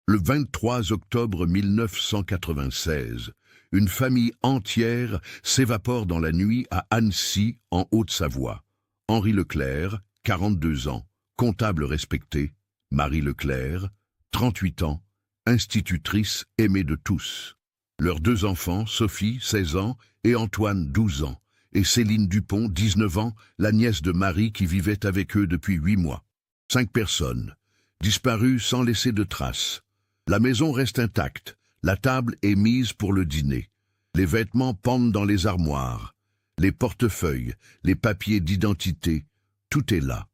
Le 23 octobre 1996, une famille entière s'évapore dans la nuit à Annecy, en Haute-Savoie. Henri Leclerc, 42 ans, comptable respecté. Marie Leclerc, 38 ans, institutrice aimée de tous. Leurs deux enfants, Sophie, 16 ans, et Antoine, 12 ans, et Céline Dupont, 19 ans, la nièce de Marie qui vivait avec eux depuis 8 mois. 5 personnes, disparues sans laisser de traces. La maison reste intacte, la table est mise pour le dîner. Les vêtements pendent dans les armoires, les portefeuilles, les papiers d'identité, tout est là.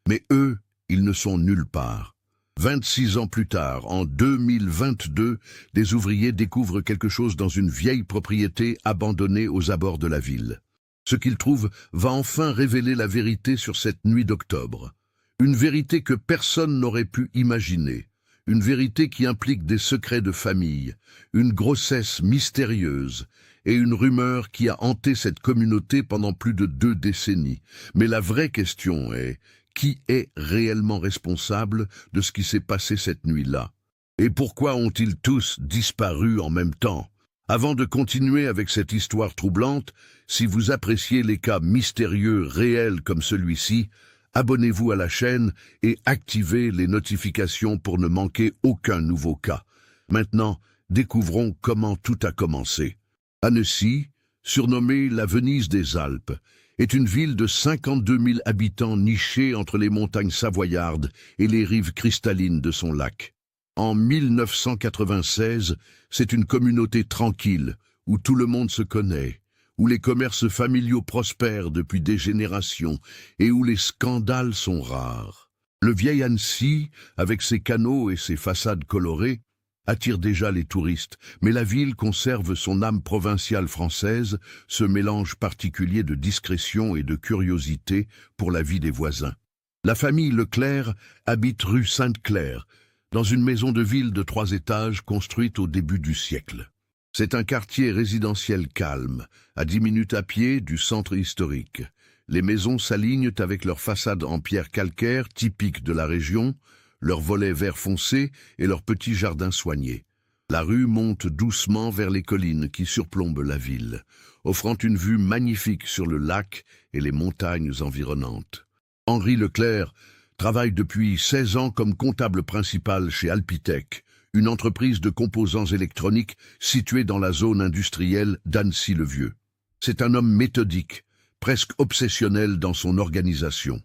Mais eux, ils ne sont nulle part. 26 ans plus tard, en 2022, des ouvriers découvrent quelque chose dans une vieille propriété abandonnée aux abords de la ville. Ce qu'ils trouvent va enfin révéler la vérité sur cette nuit d'octobre. Une vérité que personne n'aurait pu imaginer. Une vérité qui implique des secrets de famille, une grossesse mystérieuse et une rumeur qui a hanté cette communauté pendant plus de 2 décennies. Mais la vraie question est, qui est réellement responsable de ce qui s'est passé cette nuit-là? Et pourquoi ont-ils tous disparu en même temps? Avant de continuer avec cette histoire troublante, si vous appréciez les cas mystérieux réels comme celui-ci, abonnez-vous à la chaîne et activez les notifications pour ne manquer aucun nouveau cas. Maintenant, découvrons comment tout a commencé. Annecy, surnommée la Venise des Alpes, est une ville de 52 000 habitants nichée entre les montagnes savoyardes et les rives cristallines de son lac. En 1996, c'est une communauté tranquille, où tout le monde se connaît, où les commerces familiaux prospèrent depuis des générations et où les scandales sont rares. Le vieil Annecy, avec ses canaux et ses façades colorées, attire déjà les touristes, mais la ville conserve son âme provinciale française, ce mélange particulier de discrétion et de curiosité pour la vie des voisins. La famille Leclerc habite rue Sainte-Claire, dans une maison de ville de 3 étages construite au début du siècle. C'est un quartier résidentiel calme, à 10 minutes à pied du centre historique. Les maisons s'alignent avec leurs façades en pierre calcaire typiques de la région, leurs volets vert foncé et leurs petits jardins soignés. La rue monte doucement vers les collines qui surplombent la ville, offrant une vue magnifique sur le lac et les montagnes environnantes. Henri Leclerc travaille depuis 16 ans comme comptable principal chez Alpitech, une entreprise de composants électroniques située dans la zone industrielle d'Annecy-le-Vieux. C'est un homme méthodique, presque obsessionnel dans son organisation.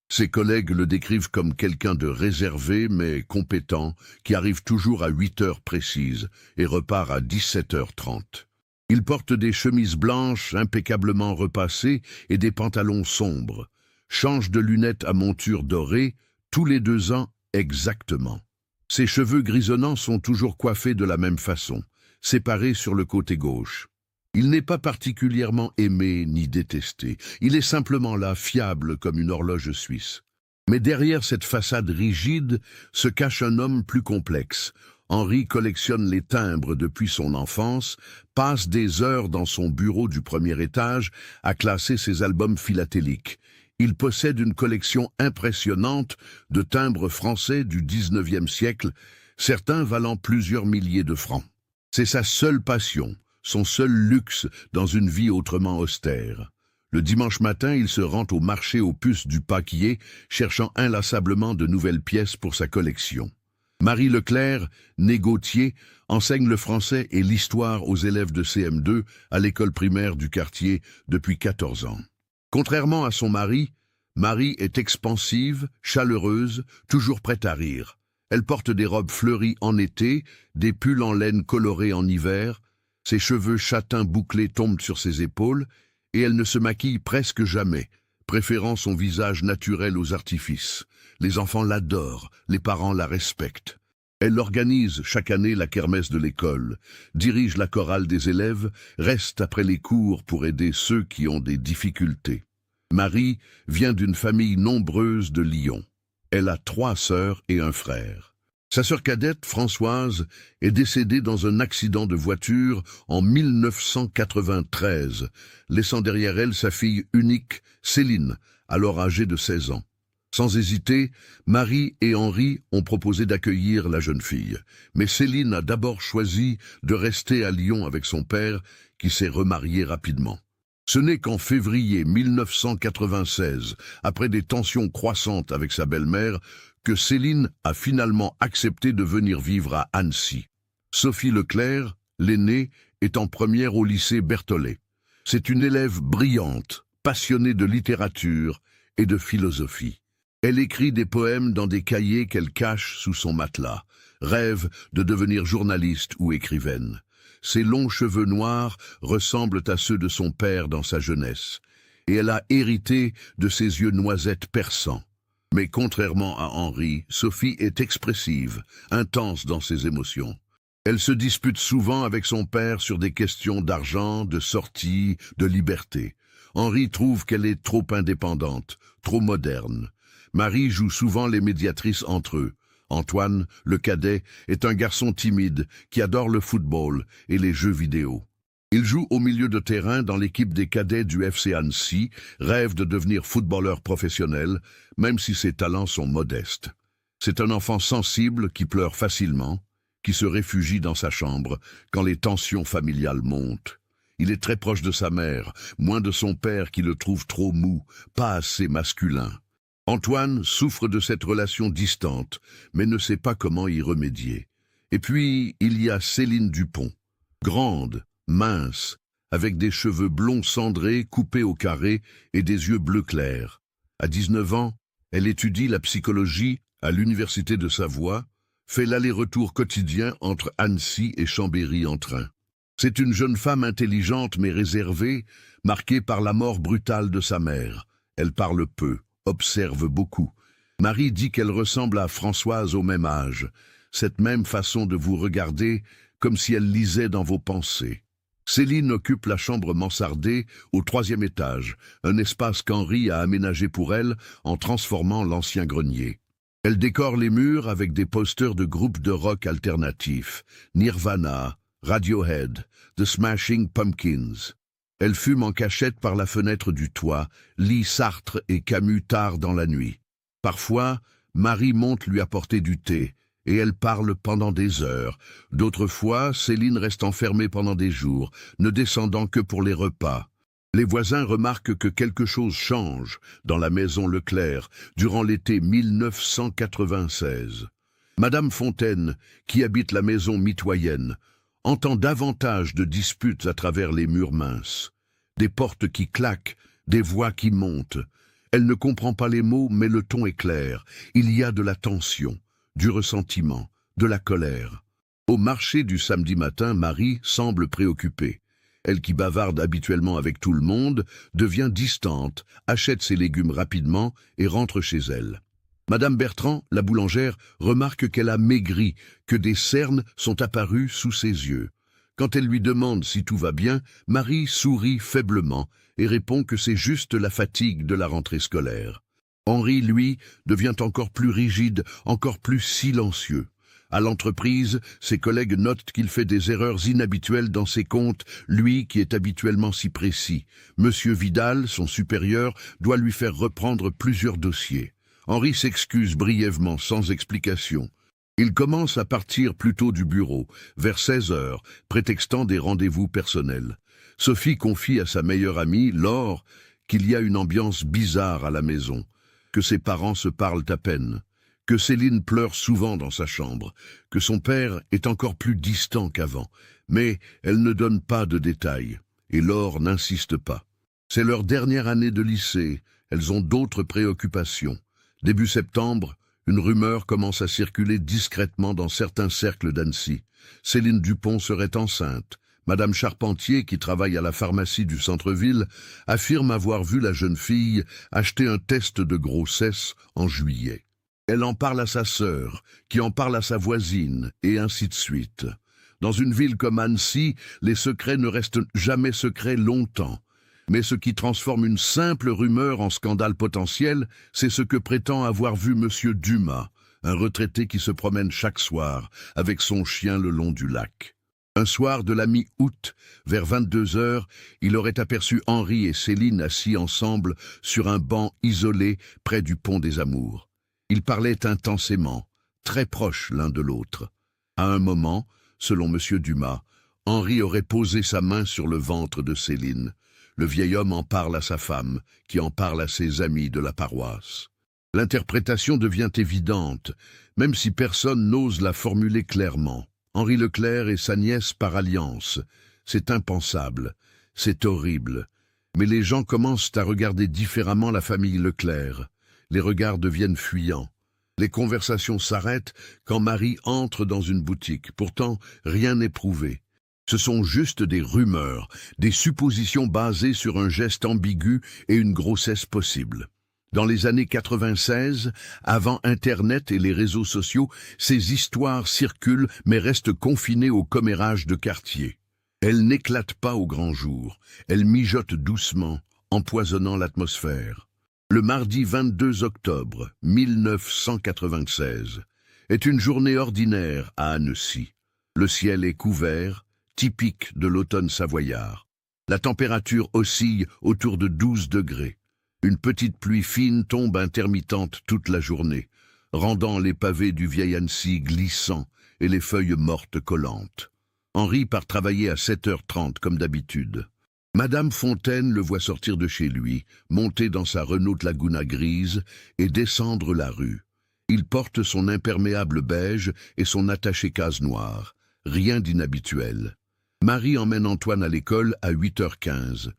Ses collègues le décrivent comme quelqu'un de réservé mais compétent, qui arrive toujours à 8 heures précises et repart à 17h30. Il porte des chemises blanches impeccablement repassées et des pantalons sombres, change de lunettes à monture dorée tous les 2 ans exactement. Ses cheveux grisonnants sont toujours coiffés de la même façon, séparés sur le côté gauche. Il n'est pas particulièrement aimé ni détesté, il est simplement là, fiable comme une horloge suisse. Mais derrière cette façade rigide se cache un homme plus complexe. Henri collectionne les timbres depuis son enfance, passe des heures dans son bureau du premier étage à classer ses albums philatéliques. Il possède une collection impressionnante de timbres français du XIXe siècle, certains valant plusieurs milliers de francs. C'est sa seule passion, son seul luxe dans une vie autrement austère. Le dimanche matin, il se rend au marché aux puces du Paquier, cherchant inlassablement de nouvelles pièces pour sa collection. Marie Leclerc, née Gauthier, enseigne le français et l'histoire aux élèves de CM2 à l'école primaire du quartier depuis 14 ans. Contrairement à son mari, Marie est expansive, chaleureuse, toujours prête à rire. Elle porte des robes fleuries en été, des pulls en laine colorés en hiver, ses cheveux châtains bouclés tombent sur ses épaules, et elle ne se maquille presque jamais, préférant son visage naturel aux artifices. Les enfants l'adorent, les parents la respectent. Elle organise chaque année la kermesse de l'école, dirige la chorale des élèves, reste après les cours pour aider ceux qui ont des difficultés. Marie vient d'une famille nombreuse de Lyon. Elle a 3 sœurs et un frère. Sa sœur cadette, Françoise, est décédée dans un accident de voiture en 1993, laissant derrière elle sa fille unique, Céline, alors âgée de 16 ans. Sans hésiter, Marie et Henri ont proposé d'accueillir la jeune fille. Mais Céline a d'abord choisi de rester à Lyon avec son père, qui s'est remarié rapidement. Ce n'est qu'en février 1996, après des tensions croissantes avec sa belle-mère, que Céline a finalement accepté de venir vivre à Annecy. Sophie Leclerc, l'aînée, est en première au lycée Berthollet. C'est une élève brillante, passionnée de littérature et de philosophie. Elle écrit des poèmes dans des cahiers qu'elle cache sous son matelas, rêve de devenir journaliste ou écrivaine. Ses longs cheveux noirs ressemblent à ceux de son père dans sa jeunesse, et elle a hérité de ses yeux noisettes perçants. Mais contrairement à Henri, Sophie est expressive, intense dans ses émotions. Elle se dispute souvent avec son père sur des questions d'argent, de sortie, de liberté. Henri trouve qu'elle est trop indépendante, trop moderne. Marie joue souvent les médiatrices entre eux. Antoine, le cadet, est un garçon timide qui adore le football et les jeux vidéo. Il joue au milieu de terrain dans l'équipe des cadets du FC Annecy, rêve de devenir footballeur professionnel, même si ses talents sont modestes. C'est un enfant sensible qui pleure facilement, qui se réfugie dans sa chambre quand les tensions familiales montent. Il est très proche de sa mère, moins de son père qui le trouve trop mou, pas assez masculin. Antoine souffre de cette relation distante, mais ne sait pas comment y remédier. Et puis, il y a Céline Dupont, grande, mince, avec des cheveux blonds cendrés coupés au carré et des yeux bleu clair. À 19 ans, elle étudie la psychologie à l'Université de Savoie, fait l'aller-retour quotidien entre Annecy et Chambéry en train. C'est une jeune femme intelligente mais réservée, marquée par la mort brutale de sa mère. Elle parle peu, observe beaucoup. Marie dit qu'elle ressemble à Françoise au même âge, cette même façon de vous regarder comme si elle lisait dans vos pensées. Céline occupe la chambre mansardée au 3e étage, un espace qu'Henri a aménagé pour elle en transformant l'ancien grenier. Elle décore les murs avec des posters de groupes de rock alternatifs, Nirvana, Radiohead, The Smashing Pumpkins. Elle fume en cachette par la fenêtre du toit, lit Sartre et Camus tard dans la nuit. Parfois, Marie monte lui apporter du thé, et elle parle pendant des heures. D'autres fois, Céline reste enfermée pendant des jours, ne descendant que pour les repas. Les voisins remarquent que quelque chose change dans la maison Leclerc durant l'été 1996. Madame Fontaine, qui habite la maison mitoyenne, entend davantage de disputes à travers les murs minces. Des portes qui claquent, des voix qui montent. Elle ne comprend pas les mots, mais le ton est clair. Il y a de la tension, du ressentiment, de la colère. Au marché du samedi matin, Marie semble préoccupée. Elle qui bavarde habituellement avec tout le monde, devient distante, achète ses légumes rapidement et rentre chez elle. Madame Bertrand, la boulangère, remarque qu'elle a maigri, que des cernes sont apparues sous ses yeux. Quand elle lui demande si tout va bien, Marie sourit faiblement et répond que c'est juste la fatigue de la rentrée scolaire. Henri, lui, devient encore plus rigide, encore plus silencieux. À l'entreprise, ses collègues notent qu'il fait des erreurs inhabituelles dans ses comptes, lui qui est habituellement si précis. Monsieur Vidal, son supérieur, doit lui faire reprendre plusieurs dossiers. Henri s'excuse brièvement, sans explication. Il commence à partir plus tôt du bureau, vers 16 heures, prétextant des rendez-vous personnels. Sophie confie à sa meilleure amie, Laure, qu'il y a une ambiance bizarre à la maison, que ses parents se parlent à peine, que Céline pleure souvent dans sa chambre, que son père est encore plus distant qu'avant, mais elle ne donne pas de détails, et Laure n'insiste pas. C'est leur dernière année de lycée, elles ont d'autres préoccupations. Début septembre, une rumeur commence à circuler discrètement dans certains cercles d'Annecy. Céline Dupont serait enceinte. Madame Charpentier, qui travaille à la pharmacie du centre-ville, affirme avoir vu la jeune fille acheter un test de grossesse en juillet. Elle en parle à sa sœur, qui en parle à sa voisine, et ainsi de suite. Dans une ville comme Annecy, les secrets ne restent jamais secrets longtemps. Mais ce qui transforme une simple rumeur en scandale potentiel, c'est ce que prétend avoir vu Monsieur Dumas, un retraité qui se promène chaque soir avec son chien le long du lac. Un soir de la mi-août, vers 22 heures, il aurait aperçu Henri et Céline assis ensemble sur un banc isolé près du pont des Amours. Ils parlaient intensément, très proches l'un de l'autre. À un moment, selon M. Dumas, Henri aurait posé sa main sur le ventre de Céline. Le vieil homme en parle à sa femme, qui en parle à ses amis de la paroisse. L'interprétation devient évidente, même si personne n'ose la formuler clairement. Henri Leclerc et sa nièce par alliance. C'est impensable, c'est horrible. Mais les gens commencent à regarder différemment la famille Leclerc. Les regards deviennent fuyants. Les conversations s'arrêtent quand Marie entre dans une boutique. Pourtant, rien n'est prouvé. Ce sont juste des rumeurs, des suppositions basées sur un geste ambigu et une grossesse possible. Dans les années 96, avant Internet et les réseaux sociaux, ces histoires circulent mais restent confinées aux commérages de quartier. Elles n'éclatent pas au grand jour, elles mijotent doucement, empoisonnant l'atmosphère. Le mardi 22 octobre 1996 est une journée ordinaire à Annecy. Le ciel est couvert, typique de l'automne savoyard. La température oscille autour de 12 degrés. Une petite pluie fine tombe intermittente toute la journée, rendant les pavés du vieil Annecy glissants et les feuilles mortes collantes. Henri part travailler à 7h30 comme d'habitude. Madame Fontaine le voit sortir de chez lui, monter dans sa Renault Laguna grise et descendre la rue. Il porte son imperméable beige et son attaché-case noir. Rien d'inhabituel. Marie emmène Antoine à l'école à 8h15.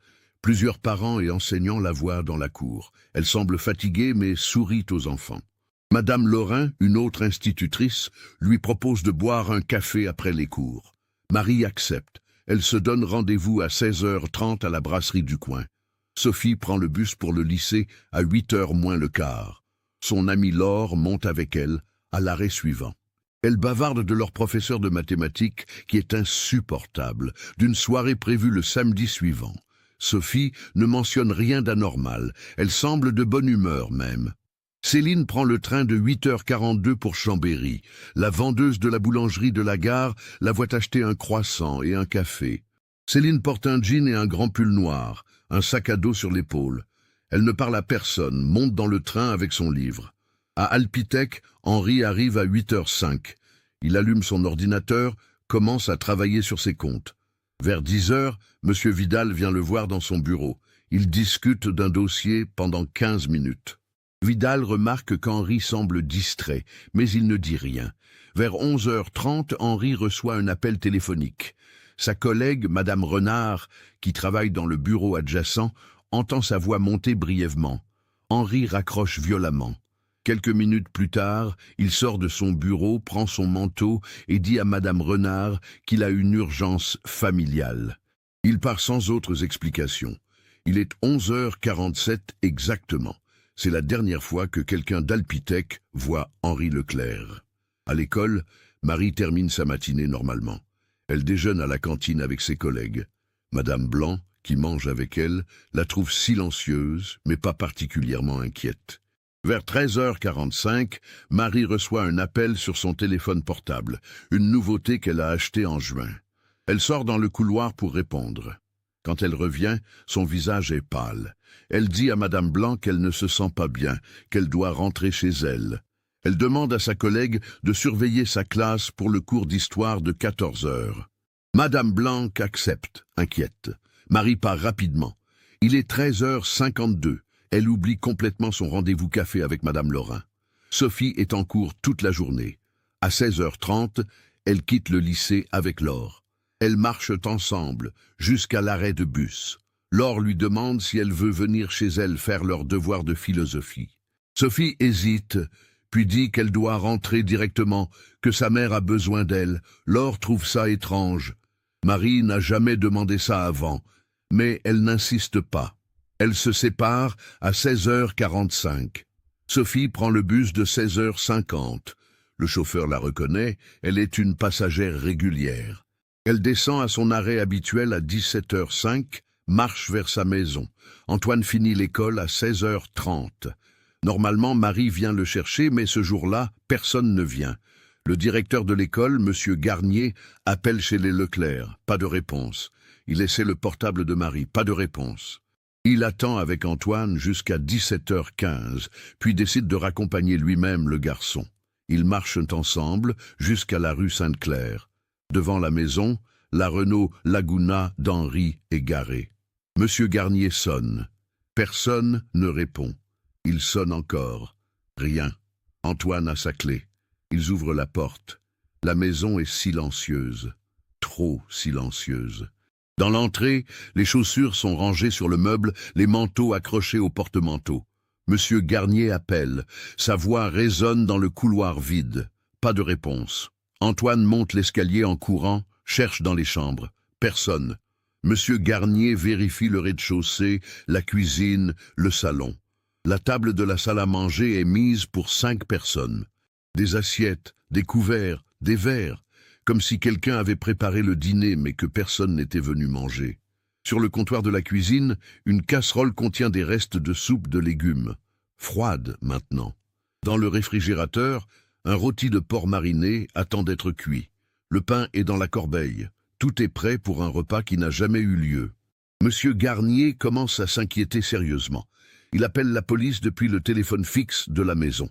Plusieurs parents et enseignants la voient dans la cour. Elle semble fatiguée mais sourit aux enfants. Madame Laurin, une autre institutrice, lui propose de boire un café après les cours. Marie accepte. Elle se donne rendez-vous à 16h30 à la brasserie du coin. Sophie prend le bus pour le lycée à 8h moins le quart. Son amie Laure monte avec elle à l'arrêt suivant. Elles bavardent de leur professeur de mathématiques qui est insupportable, d'une soirée prévue le samedi suivant. Sophie ne mentionne rien d'anormal, elle semble de bonne humeur même. Céline prend le train de 8h42 pour Chambéry. La vendeuse de la boulangerie de la gare la voit acheter un croissant et un café. Céline porte un jean et un grand pull noir, un sac à dos sur l'épaule. Elle ne parle à personne, monte dans le train avec son livre. À Alpitech, Henri arrive à 8h05. Il allume son ordinateur, commence à travailler sur ses comptes. Vers 10h, M. Vidal vient le voir dans son bureau. Ils discutent d'un dossier pendant 15 minutes. Vidal remarque qu'Henri semble distrait, mais il ne dit rien. Vers 11h30, Henri reçoit un appel téléphonique. Sa collègue, Madame Renard, qui travaille dans le bureau adjacent, entend sa voix monter brièvement. Henri raccroche violemment. Quelques minutes plus tard, il sort de son bureau, prend son manteau et dit à Madame Renard qu'il a une urgence familiale. Il part sans autres explications. Il est 11h47 exactement. C'est la dernière fois que quelqu'un d'Alpitech voit Henri Leclerc. À l'école, Marie termine sa matinée normalement. Elle déjeune à la cantine avec ses collègues. Madame Blanc, qui mange avec elle, la trouve silencieuse, mais pas particulièrement inquiète. Vers 13h45, Marie reçoit un appel sur son téléphone portable, une nouveauté qu'elle a achetée en juin. Elle sort dans le couloir pour répondre. Quand elle revient, son visage est pâle. Elle dit à Madame Blanc qu'elle ne se sent pas bien, qu'elle doit rentrer chez elle. Elle demande à sa collègue de surveiller sa classe pour le cours d'histoire de 14h. Madame Blanc accepte, inquiète. Marie part rapidement. Il est 13h52. Elle oublie complètement son rendez-vous café avec Madame Laurin. Sophie est en cours toute la journée. À 16h30, elle quitte le lycée avec Laure. Elles marchent ensemble jusqu'à l'arrêt de bus. Laure lui demande si elle veut venir chez elle faire leur devoir de philosophie. Sophie hésite, puis dit qu'elle doit rentrer directement, que sa mère a besoin d'elle. Laure trouve ça étrange. Marie n'a jamais demandé ça avant, mais elle n'insiste pas. Elles se séparent à 16h45. Sophie prend le bus de 16h50. Le chauffeur la reconnaît, elle est une passagère régulière. Elle descend à son arrêt habituel à 17h05, marche vers sa maison. Antoine finit l'école à 16h30. Normalement, Marie vient le chercher, mais ce jour-là, personne ne vient. Le directeur de l'école, M. Garnier, appelle chez les Leclerc. Pas de réponse. Il essaie le portable de Marie. Pas de réponse. Il attend avec Antoine jusqu'à 17h15, puis décide de raccompagner lui-même le garçon. Ils marchent ensemble jusqu'à la rue Sainte-Claire. Devant la maison, la Renault Laguna d'Henri est garée. M. Garnier sonne. Personne ne répond. Il sonne encore. Rien. Antoine a sa clé. Ils ouvrent la porte. La maison est silencieuse. Trop silencieuse. Dans l'entrée, les chaussures sont rangées sur le meuble, les manteaux accrochés au porte-manteau. Monsieur Garnier appelle. Sa voix résonne dans le couloir vide. Pas de réponse. Antoine monte l'escalier en courant, cherche dans les chambres. Personne. Monsieur Garnier vérifie le rez-de-chaussée, la cuisine, le salon. La table de la salle à manger est mise pour 5 personnes. Des assiettes, des couverts, des verres, comme si quelqu'un avait préparé le dîner mais que personne n'était venu manger. Sur le comptoir de la cuisine, une casserole contient des restes de soupe de légumes, froide maintenant. Dans le réfrigérateur, un rôti de porc mariné attend d'être cuit. Le pain est dans la corbeille. Tout est prêt pour un repas qui n'a jamais eu lieu. Monsieur Garnier commence à s'inquiéter sérieusement. Il appelle la police depuis le téléphone fixe de la maison.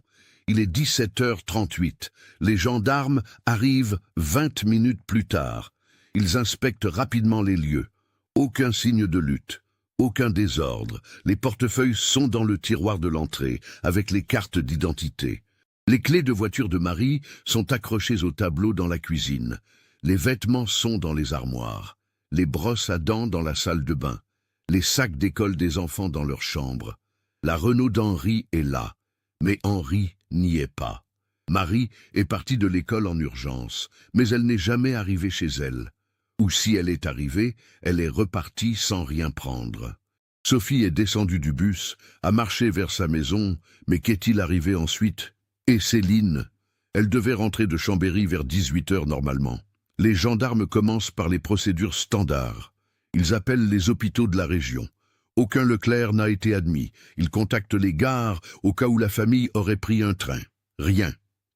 Il est 17h38. Les gendarmes arrivent 20 minutes plus tard. Ils inspectent rapidement les lieux. Aucun signe de lutte, aucun désordre. Les portefeuilles sont dans le tiroir de l'entrée, avec les cartes d'identité. Les clés de voiture de Marie sont accrochées au tableau dans la cuisine. Les vêtements sont dans les armoires. Les brosses à dents dans la salle de bain. Les sacs d'école des enfants dans leur chambre. La Renault d'Henri est là, mais Henri n'y est pas. Marie est partie de l'école en urgence, mais elle n'est jamais arrivée chez elle. Ou si elle est arrivée, elle est repartie sans rien prendre. Sophie est descendue du bus, a marché vers sa maison, mais qu'est-il arrivé ensuite? Et Céline? Elle devait rentrer de Chambéry vers 18h normalement. Les gendarmes commencent par les procédures standards. Ils appellent les hôpitaux de la région. Aucun Leclerc n'a été admis. Ils contactent les gares au cas où la famille aurait pris un train. Rien.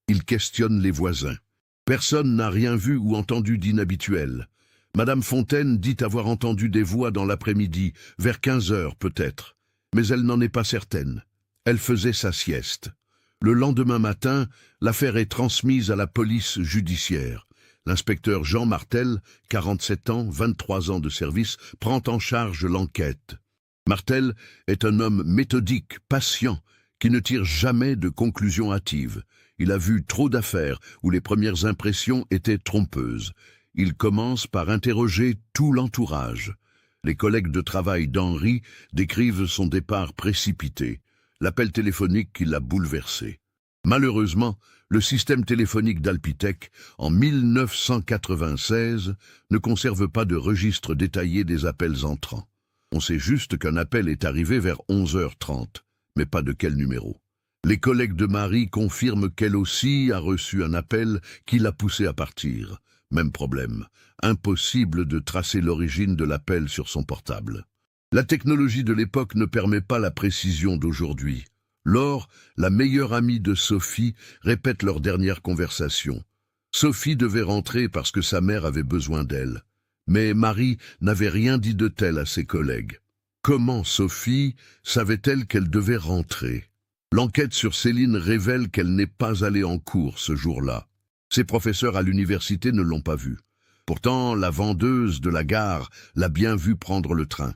Ils questionnent les voisins. Personne n'a rien vu ou entendu d'inhabituel. Madame Fontaine dit avoir entendu des voix dans l'après-midi, vers 15h peut-être. Mais elle n'en est pas certaine. Elle faisait sa sieste. Le lendemain matin, l'affaire est transmise à la police judiciaire. L'inspecteur Jean Martel, 47 ans, 23 ans de service, prend en charge l'enquête. Martel est un homme méthodique, patient, qui ne tire jamais de conclusions hâtives. Il a vu trop d'affaires où les premières impressions étaient trompeuses. Il commence par interroger tout l'entourage. Les collègues de travail d'Henri décrivent son départ précipité, l'appel téléphonique qui l'a bouleversé. Malheureusement, le système téléphonique d'Alpitec, en 1996, ne conserve pas de registre détaillé des appels entrants. On sait juste qu'un appel est arrivé vers 11h30, mais pas de quel numéro. Les collègues de Marie confirment qu'elle aussi a reçu un appel qui l'a poussée à partir. Même problème, impossible de tracer l'origine de l'appel sur son portable. La technologie de l'époque ne permet pas la précision d'aujourd'hui. Laure, la meilleure amie de Sophie, répète leur dernière conversation. Sophie devait rentrer parce que sa mère avait besoin d'elle. Mais Marie n'avait rien dit de tel à ses collègues. Comment Sophie savait-elle qu'elle devait rentrer? L'enquête sur Céline révèle qu'elle n'est pas allée en cours ce jour-là. Ses professeurs à l'université ne l'ont pas vue. Pourtant, la vendeuse de la gare l'a bien vue prendre le train.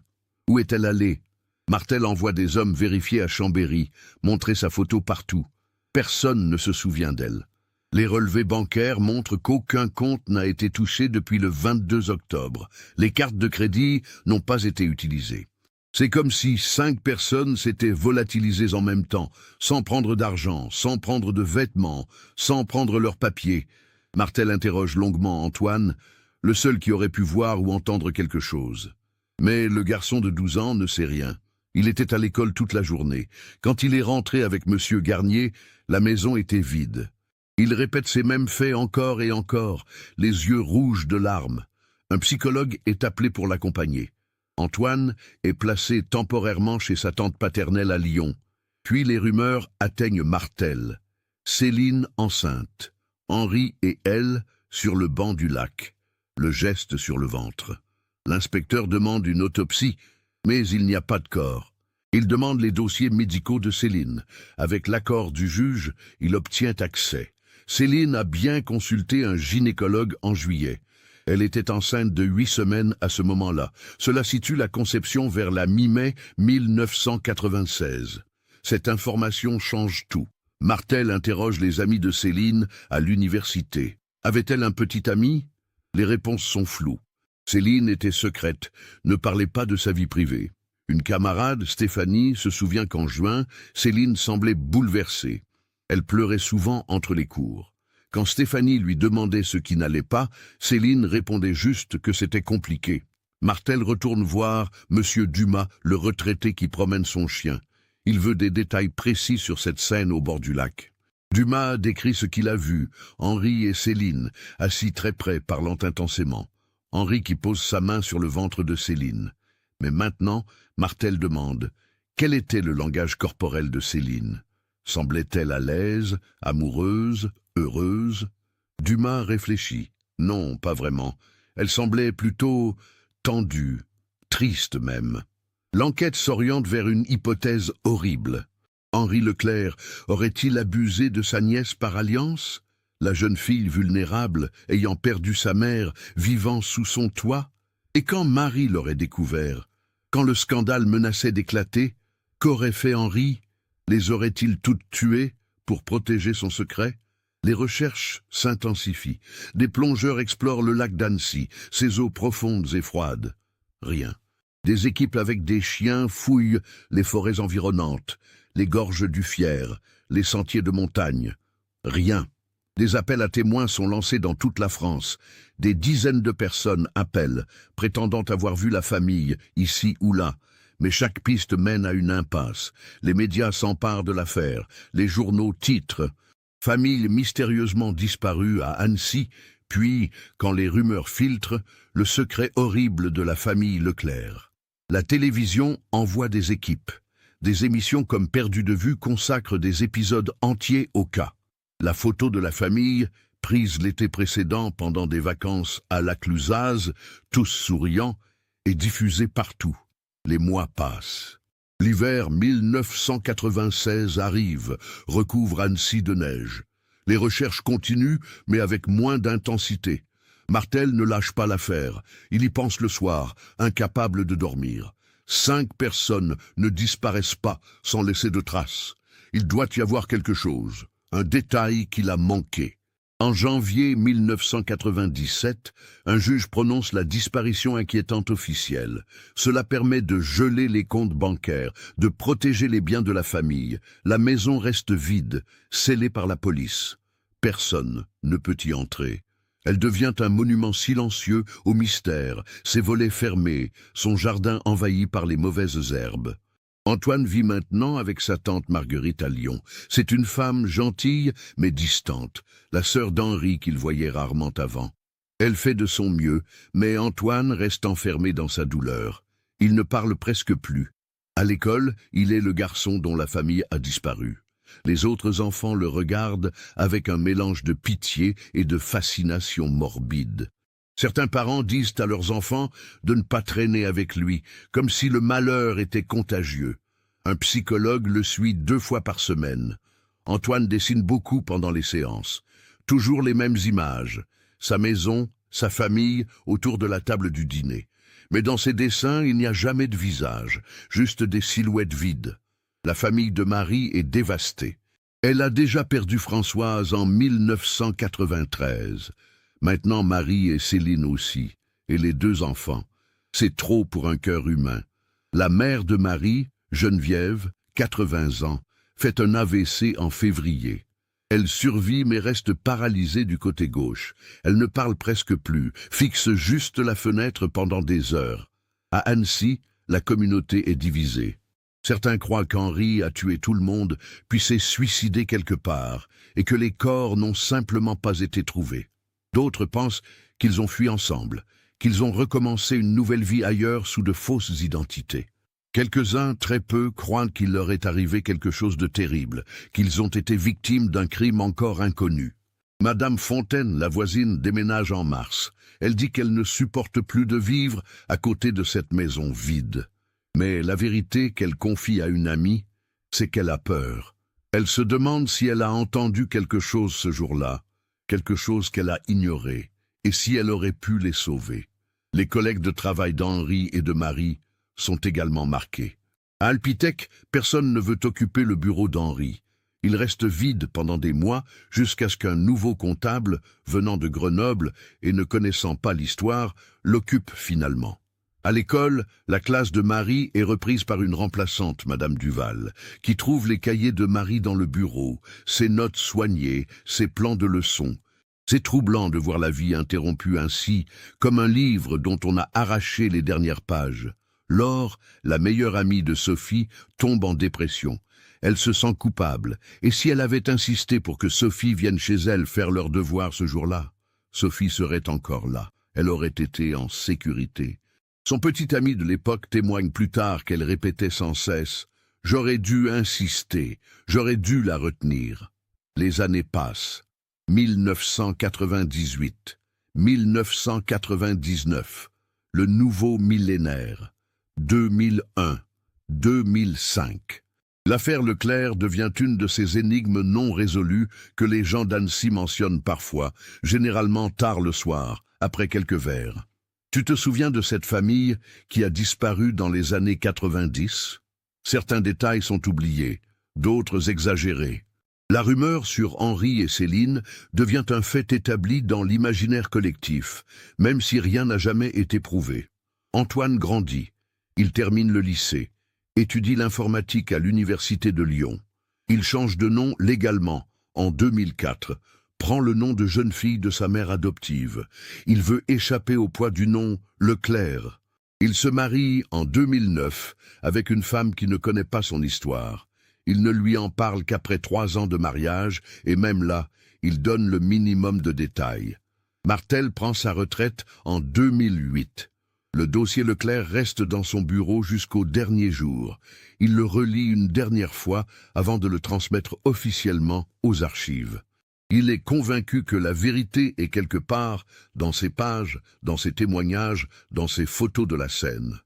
Où est-elle allée? Martel envoie des hommes vérifier à Chambéry, montrer sa photo partout. Personne ne se souvient d'elle. Les relevés bancaires montrent qu'aucun compte n'a été touché depuis le 22 octobre. Les cartes de crédit n'ont pas été utilisées. C'est comme si 5 personnes s'étaient volatilisées en même temps, sans prendre d'argent, sans prendre de vêtements, sans prendre leurs papiers. Martel interroge longuement Antoine, le seul qui aurait pu voir ou entendre quelque chose. Mais le garçon de 12 ans ne sait rien. Il était à l'école toute la journée. Quand il est rentré avec Monsieur Garnier, la maison était vide. Il répète ces mêmes faits encore et encore, les yeux rouges de larmes. Un psychologue est appelé pour l'accompagner. Antoine est placé temporairement chez sa tante paternelle à Lyon. Puis les rumeurs atteignent Martel. Céline enceinte. Henri et elle sur le banc du lac, le geste sur le ventre. L'inspecteur demande une autopsie, mais il n'y a pas de corps. Il demande les dossiers médicaux de Céline. Avec l'accord du juge, il obtient accès. Céline a bien consulté un gynécologue en juillet. Elle était enceinte de 8 semaines à ce moment-là. Cela situe la conception vers la mi-mai 1996. Cette information change tout. Martel interroge les amis de Céline à l'université. Avait-elle un petit ami? Les réponses sont floues. Céline était secrète, ne parlait pas de sa vie privée. Une camarade, Stéphanie, se souvient qu'en juin, Céline semblait bouleversée. Elle pleurait souvent entre les cours. Quand Stéphanie lui demandait ce qui n'allait pas, Céline répondait juste que c'était compliqué. Martel retourne voir Monsieur Dumas, le retraité qui promène son chien. Il veut des détails précis sur cette scène au bord du lac. Dumas décrit ce qu'il a vu, Henri et Céline, assis très près, parlant intensément. Henri qui pose sa main sur le ventre de Céline. Mais maintenant, Martel demande « Quel était le langage corporel de Céline? Semblait-elle à l'aise, amoureuse, heureuse ?» Dumas réfléchit. Non, pas vraiment. Elle semblait plutôt tendue, triste même. L'enquête s'oriente vers une hypothèse horrible. Henri Leclerc aurait-il abusé de sa nièce par alliance? La jeune fille vulnérable, ayant perdu sa mère, vivant sous son toit? Et quand Marie l'aurait découvert? Quand le scandale menaçait d'éclater? Qu'aurait fait Henri? Les aurait-il toutes tuées pour protéger son secret? Les recherches s'intensifient. Des plongeurs explorent le lac d'Annecy, ses eaux profondes et froides. Rien. Des équipes avec des chiens fouillent les forêts environnantes, les gorges du Fier, les sentiers de montagne. Rien. Des appels à témoins sont lancés dans toute la France. Des dizaines de personnes appellent, prétendant avoir vu la famille, ici ou là. Mais chaque piste mène à une impasse. Les médias s'emparent de l'affaire. Les journaux titrent « Famille mystérieusement disparue à Annecy », puis, quand les rumeurs filtrent, le secret horrible de la famille Leclerc. La télévision envoie des équipes. Des émissions comme Perdu de vue consacrent des épisodes entiers au cas. La photo de la famille, prise l'été précédent pendant des vacances à la Clusaz, tous souriants, est diffusée partout. Les mois passent. L'hiver 1996 arrive, recouvre Annecy de neige. Les recherches continuent, mais avec moins d'intensité. Martel ne lâche pas l'affaire. Il y pense le soir, incapable de dormir. 5 personnes ne disparaissent pas sans laisser de traces. Il doit y avoir quelque chose, un détail qu'il a manqué. En janvier 1997, un juge prononce la disparition inquiétante officielle. Cela permet de geler les comptes bancaires, de protéger les biens de la famille. La maison reste vide, scellée par la police. Personne ne peut y entrer. Elle devient un monument silencieux au mystère, ses volets fermés, son jardin envahi par les mauvaises herbes. Antoine vit maintenant avec sa tante Marguerite à Lyon. C'est une femme gentille mais distante, la sœur d'Henri qu'il voyait rarement avant. Elle fait de son mieux, mais Antoine reste enfermé dans sa douleur. Il ne parle presque plus. À l'école, il est le garçon dont la famille a disparu. Les autres enfants le regardent avec un mélange de pitié et de fascination morbide. Certains parents disent à leurs enfants de ne pas traîner avec lui, comme si le malheur était contagieux. Un psychologue le suit 2 fois par semaine. Antoine dessine beaucoup pendant les séances. Toujours les mêmes images. Sa maison, sa famille, autour de la table du dîner. Mais dans ses dessins, il n'y a jamais de visage, juste des silhouettes vides. La famille de Marie est dévastée. Elle a déjà perdu Françoise en 1993. Maintenant Marie et Céline aussi, et les 2 enfants. C'est trop pour un cœur humain. La mère de Marie, Geneviève, 80 ans, fait un AVC en février. Elle survit mais reste paralysée du côté gauche. Elle ne parle presque plus, fixe juste la fenêtre pendant des heures. À Annecy, la communauté est divisée. Certains croient qu'Henri a tué tout le monde, puis s'est suicidé quelque part, et que les corps n'ont simplement pas été trouvés. D'autres pensent qu'ils ont fui ensemble, qu'ils ont recommencé une nouvelle vie ailleurs sous de fausses identités. Quelques-uns, très peu, croient qu'il leur est arrivé quelque chose de terrible, qu'ils ont été victimes d'un crime encore inconnu. Madame Fontaine, la voisine, déménage en mars. Elle dit qu'elle ne supporte plus de vivre à côté de cette maison vide. Mais la vérité qu'elle confie à une amie, c'est qu'elle a peur. Elle se demande si elle a entendu quelque chose ce jour-là, quelque chose qu'elle a ignoré, et si elle aurait pu les sauver. Les collègues de travail d'Henri et de Marie sont également marqués. À Alpitec, personne ne veut occuper le bureau d'Henri. Il reste vide pendant des mois jusqu'à ce qu'un nouveau comptable, venant de Grenoble et ne connaissant pas l'histoire, l'occupe finalement. À l'école, la classe de Marie est reprise par une remplaçante, Madame Duval, qui trouve les cahiers de Marie dans le bureau, ses notes soignées, ses plans de leçons. C'est troublant de voir la vie interrompue ainsi, comme un livre dont on a arraché les dernières pages. Laure, la meilleure amie de Sophie, tombe en dépression. Elle se sent coupable, et si elle avait insisté pour que Sophie vienne chez elle faire leurs devoirs ce jour-là, Sophie serait encore là, elle aurait été en sécurité. Son petit ami de l'époque témoigne plus tard qu'elle répétait sans cesse « J'aurais dû insister, j'aurais dû la retenir ». Les années passent. 1998, 1999, le nouveau millénaire, 2001, 2005. L'affaire Leclerc devient une de ces énigmes non résolues que les gens d'Annecy mentionnent parfois, généralement tard le soir, après quelques verres. Tu te souviens de cette famille qui a disparu dans les années 90 ? Certains détails sont oubliés, d'autres exagérés. La rumeur sur Henri et Céline devient un fait établi dans l'imaginaire collectif, même si rien n'a jamais été prouvé. Antoine grandit, il termine le lycée, étudie l'informatique à l'université de Lyon. Il change de nom légalement, en 2004, prend le nom de jeune fille de sa mère adoptive. Il veut échapper au poids du nom Leclerc. Il se marie en 2009 avec une femme qui ne connaît pas son histoire. Il ne lui en parle qu'après 3 ans de mariage, et même là, il donne le minimum de détails. Martel prend sa retraite en 2008. Le dossier Leclerc reste dans son bureau jusqu'au dernier jour. Il le relit une dernière fois avant de le transmettre officiellement aux archives. Il est convaincu que la vérité est quelque part dans ses pages, dans ses témoignages, dans ses photos de la scène.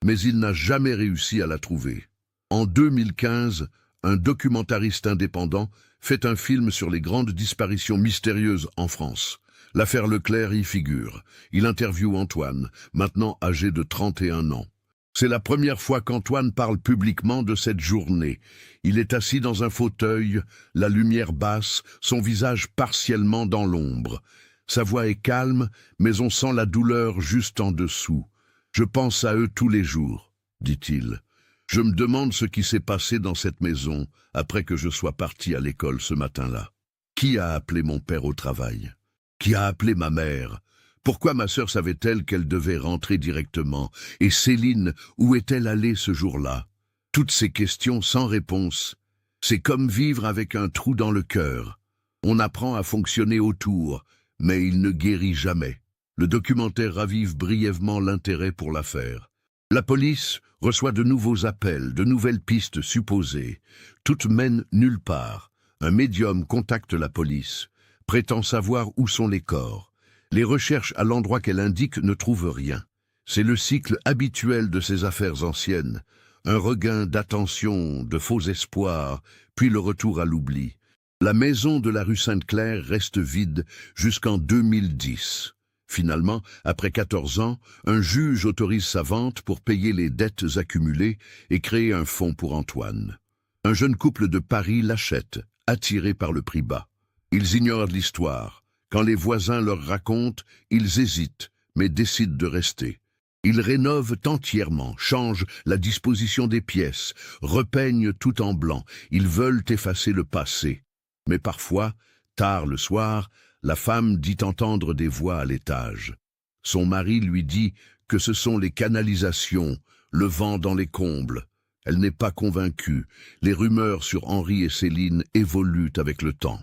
Mais il n'a jamais réussi à la trouver. En 2015, un documentariste indépendant fait un film sur les grandes disparitions mystérieuses en France. L'affaire Leclerc y figure. Il interviewe Antoine, maintenant âgé de 31 ans. C'est la première fois qu'Antoine parle publiquement de cette journée. Il est assis dans un fauteuil, la lumière basse, son visage partiellement dans l'ombre. Sa voix est calme, mais on sent la douleur juste en dessous. « Je pense à eux tous les jours », dit-il. « Je me demande ce qui s'est passé dans cette maison après que je sois parti à l'école ce matin-là. Qui a appelé mon père au travail? Qui a appelé ma mère? Pourquoi ma sœur savait-elle qu'elle devait rentrer directement? Et Céline, où est-elle allée ce jour-là? Toutes ces questions sans réponse. C'est comme vivre avec un trou dans le cœur. On apprend à fonctionner autour, mais il ne guérit jamais. » Le documentaire ravive brièvement l'intérêt pour l'affaire. La police reçoit de nouveaux appels, de nouvelles pistes supposées. Toutes mènent nulle part. Un médium contacte la police, prétend savoir où sont les corps. Les recherches à l'endroit qu'elle indique ne trouvent rien. C'est le cycle habituel de ces affaires anciennes. Un regain d'attention, de faux espoirs, puis le retour à l'oubli. La maison de la rue Sainte-Claire reste vide jusqu'en 2010. Finalement, après 14 ans, un juge autorise sa vente pour payer les dettes accumulées et créer un fonds pour Antoine. Un jeune couple de Paris l'achète, attiré par le prix bas. Ils ignorent l'histoire. Quand les voisins leur racontent, ils hésitent, mais décident de rester. Ils rénovent entièrement, changent la disposition des pièces, repeignent tout en blanc. Ils veulent effacer le passé. Mais parfois, tard le soir, la femme dit entendre des voix à l'étage. Son mari lui dit que ce sont les canalisations, le vent dans les combles. Elle n'est pas convaincue. Les rumeurs sur Henri et Céline évoluent avec le temps.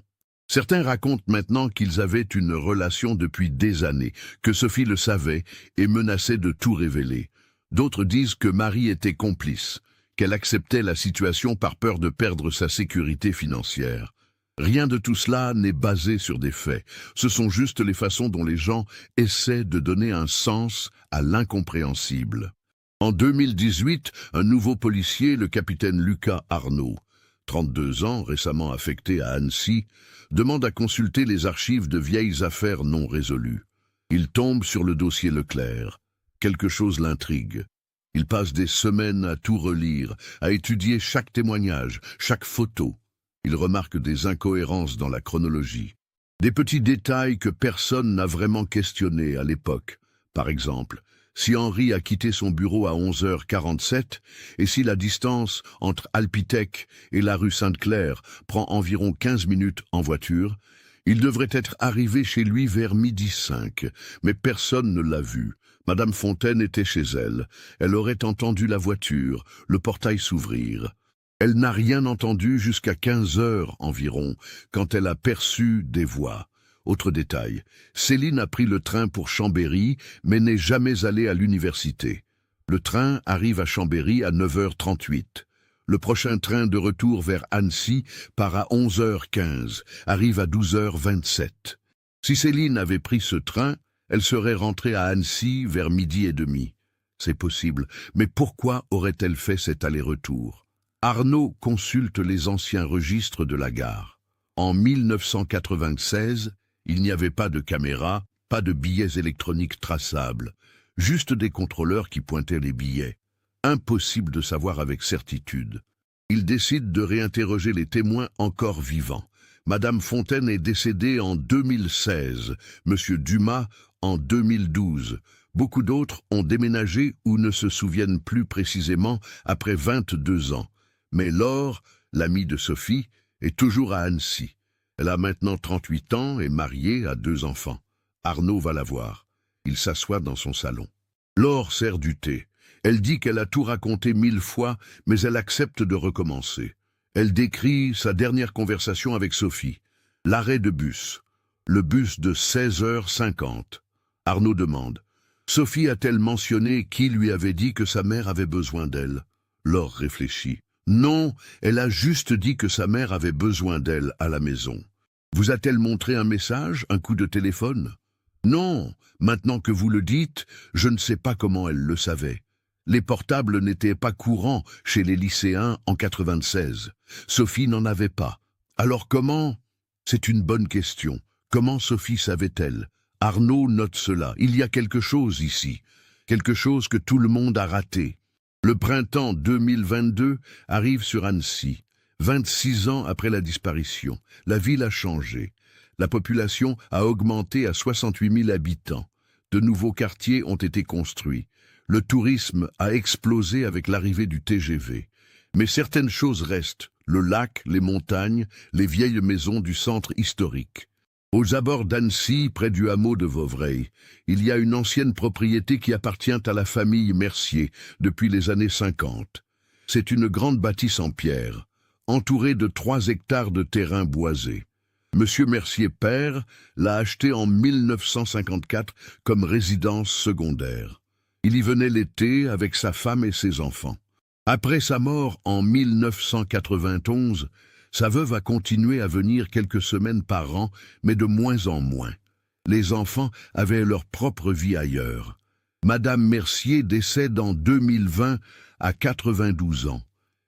Certains racontent maintenant qu'ils avaient une relation depuis des années, que Sophie le savait et menaçait de tout révéler. D'autres disent que Marie était complice, qu'elle acceptait la situation par peur de perdre sa sécurité financière. Rien de tout cela n'est basé sur des faits. Ce sont juste les façons dont les gens essaient de donner un sens à l'incompréhensible. En 2018, un nouveau policier, le capitaine Lucas Arnaud, 32 ans, récemment affecté à Annecy, demande à consulter les archives de vieilles affaires non résolues. Il tombe sur le dossier Leclerc. Quelque chose l'intrigue. Il passe des semaines à tout relire, à étudier chaque témoignage, chaque photo. Il remarque des incohérences dans la chronologie. Des petits détails que personne n'a vraiment questionnés à l'époque. Par exemple, si Henri a quitté son bureau à 11h47 et si la distance entre Alpitech et la rue Sainte-Claire prend environ 15 minutes en voiture, il devrait être arrivé chez lui vers 12h05, mais personne ne l'a vu. Madame Fontaine était chez elle. Elle aurait entendu la voiture, le portail s'ouvrir. Elle n'a rien entendu jusqu'à 15h environ, quand elle a perçu des voix. Autre détail, Céline a pris le train pour Chambéry, mais n'est jamais allée à l'université. Le train arrive à Chambéry à 9h38. Le prochain train de retour vers Annecy part à 11h15, arrive à 12h27. Si Céline avait pris ce train, elle serait rentrée à Annecy vers 12h30. C'est possible, mais pourquoi aurait-elle fait cet aller-retour ? Arnaud consulte les anciens registres de la gare. En 1996, il n'y avait pas de caméra, pas de billets électroniques traçables, juste des contrôleurs qui pointaient les billets. Impossible de savoir avec certitude. Il décide de réinterroger les témoins encore vivants. Madame Fontaine est décédée en 2016, Monsieur Dumas en 2012. Beaucoup d'autres ont déménagé ou ne se souviennent plus précisément après 22 ans. Mais Laure, l'amie de Sophie, est toujours à Annecy. Elle a maintenant 38 ans et mariée, a 2 enfants. Arnaud va la voir. Il s'assoit dans son salon. Laure sert du thé. Elle dit qu'elle a tout raconté 1000 fois, mais elle accepte de recommencer. Elle décrit sa dernière conversation avec Sophie. L'arrêt de bus. Le bus de 16h50. Arnaud demande. Sophie a-t-elle mentionné qui lui avait dit que sa mère avait besoin d'elle? Laure réfléchit. Non, elle a juste dit que sa mère avait besoin d'elle à la maison. Vous a-t-elle montré un message, un coup de téléphone? Non, maintenant que vous le dites, je ne sais pas comment elle le savait. Les portables n'étaient pas courants chez les lycéens en 96. Sophie n'en avait pas. Alors comment? C'est une bonne question. Comment Sophie savait-elle? Arnaud note cela. Il y a quelque chose ici. Quelque chose que tout le monde a raté. Le printemps 2022 arrive sur Annecy. 26 ans après la disparition, la ville a changé. La population a augmenté à 68 000 habitants. De nouveaux quartiers ont été construits. Le tourisme a explosé avec l'arrivée du TGV. Mais certaines choses restent, le lac, les montagnes, les vieilles maisons du centre historique. Aux abords d'Annecy, près du hameau de Vauvreil, il y a une ancienne propriété qui appartient à la famille Mercier depuis les années 50. C'est une grande bâtisse en pierre, entourée de 3 hectares de terrain boisé. Monsieur Mercier père l'a acheté en 1954 comme résidence secondaire. Il y venait l'été avec sa femme et ses enfants. Après sa mort en 1991, sa veuve a continué à venir quelques semaines par an, mais de moins en moins. Les enfants avaient leur propre vie ailleurs. Madame Mercier décède en 2020 à 92 ans.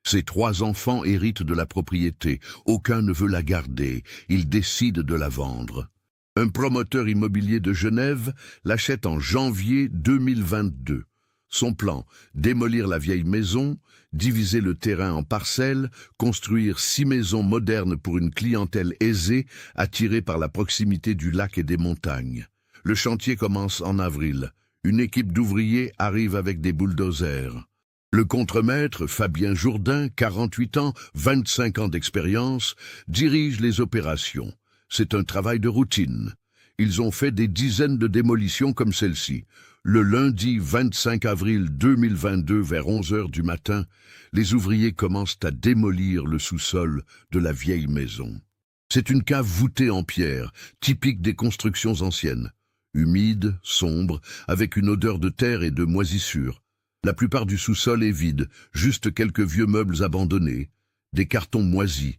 Ses 3 enfants héritent de la propriété. Aucun ne veut la garder. Ils décident de la vendre. Un promoteur immobilier de Genève l'achète en janvier 2022. Son plan, démolir la vieille maison, diviser le terrain en parcelles, construire 6 maisons modernes pour une clientèle aisée, attirée par la proximité du lac et des montagnes. Le chantier commence en avril. Une équipe d'ouvriers arrive avec des bulldozers. Le contremaître, Fabien Jourdain, 48 ans, 25 ans d'expérience, dirige les opérations. C'est un travail de routine. Ils ont fait des dizaines de démolitions comme celle-ci. Le lundi 25 avril 2022 vers 11h du matin, les ouvriers commencent à démolir le sous-sol de la vieille maison. C'est une cave voûtée en pierre, typique des constructions anciennes. Humide, sombre, avec une odeur de terre et de moisissure. La plupart du sous-sol est vide, juste quelques vieux meubles abandonnés, des cartons moisis.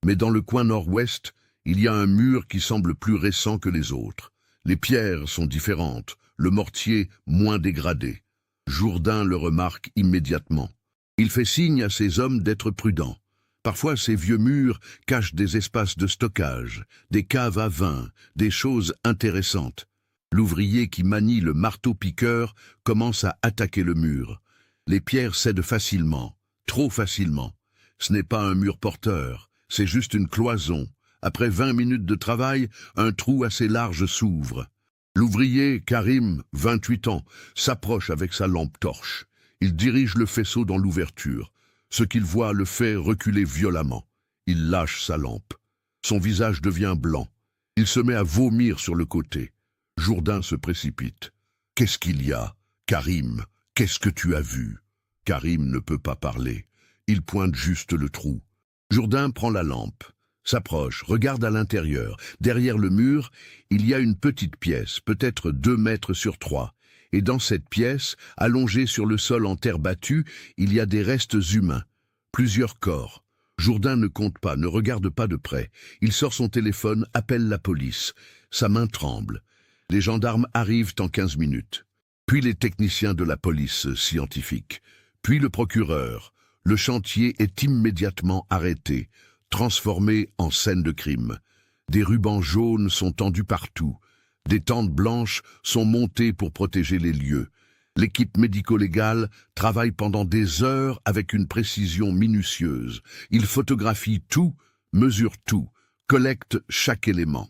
Mais dans le coin nord-ouest, il y a un mur qui semble plus récent que les autres. Les pierres sont différentes, le mortier moins dégradé. Jourdain le remarque immédiatement. Il fait signe à ses hommes d'être prudents. Parfois, ces vieux murs cachent des espaces de stockage, des caves à vin, des choses intéressantes. L'ouvrier qui manie le marteau-piqueur commence à attaquer le mur. Les pierres cèdent facilement, trop facilement. Ce n'est pas un mur porteur, c'est juste une cloison. Après 20 minutes de travail, un trou assez large s'ouvre. L'ouvrier, Karim, 28 ans, s'approche avec sa lampe torche. Il dirige le faisceau dans l'ouverture. Ce qu'il voit le fait reculer violemment. Il lâche sa lampe. Son visage devient blanc. Il se met à vomir sur le côté. Jourdain se précipite. « Qu'est-ce qu'il y a, Karim? Qu'est-ce que tu as vu ?» Karim ne peut pas parler. Il pointe juste le trou. Jourdain prend la lampe, s'approche, regarde à l'intérieur. Derrière le mur, il y a une petite pièce, peut-être 2 mètres sur 3. Et dans cette pièce, allongée sur le sol en terre battue, il y a des restes humains. Plusieurs corps. Jourdain ne compte pas, ne regarde pas de près. Il sort son téléphone, appelle la police. Sa main tremble. Les gendarmes arrivent en 15 minutes. Puis les techniciens de la police scientifique. Puis le procureur. Le chantier est immédiatement arrêté, transformé en scène de crime. Des rubans jaunes sont tendus partout. Des tentes blanches sont montées pour protéger les lieux. L'équipe médico-légale travaille pendant des heures avec une précision minutieuse. Il photographie tout, mesure tout, collecte chaque élément.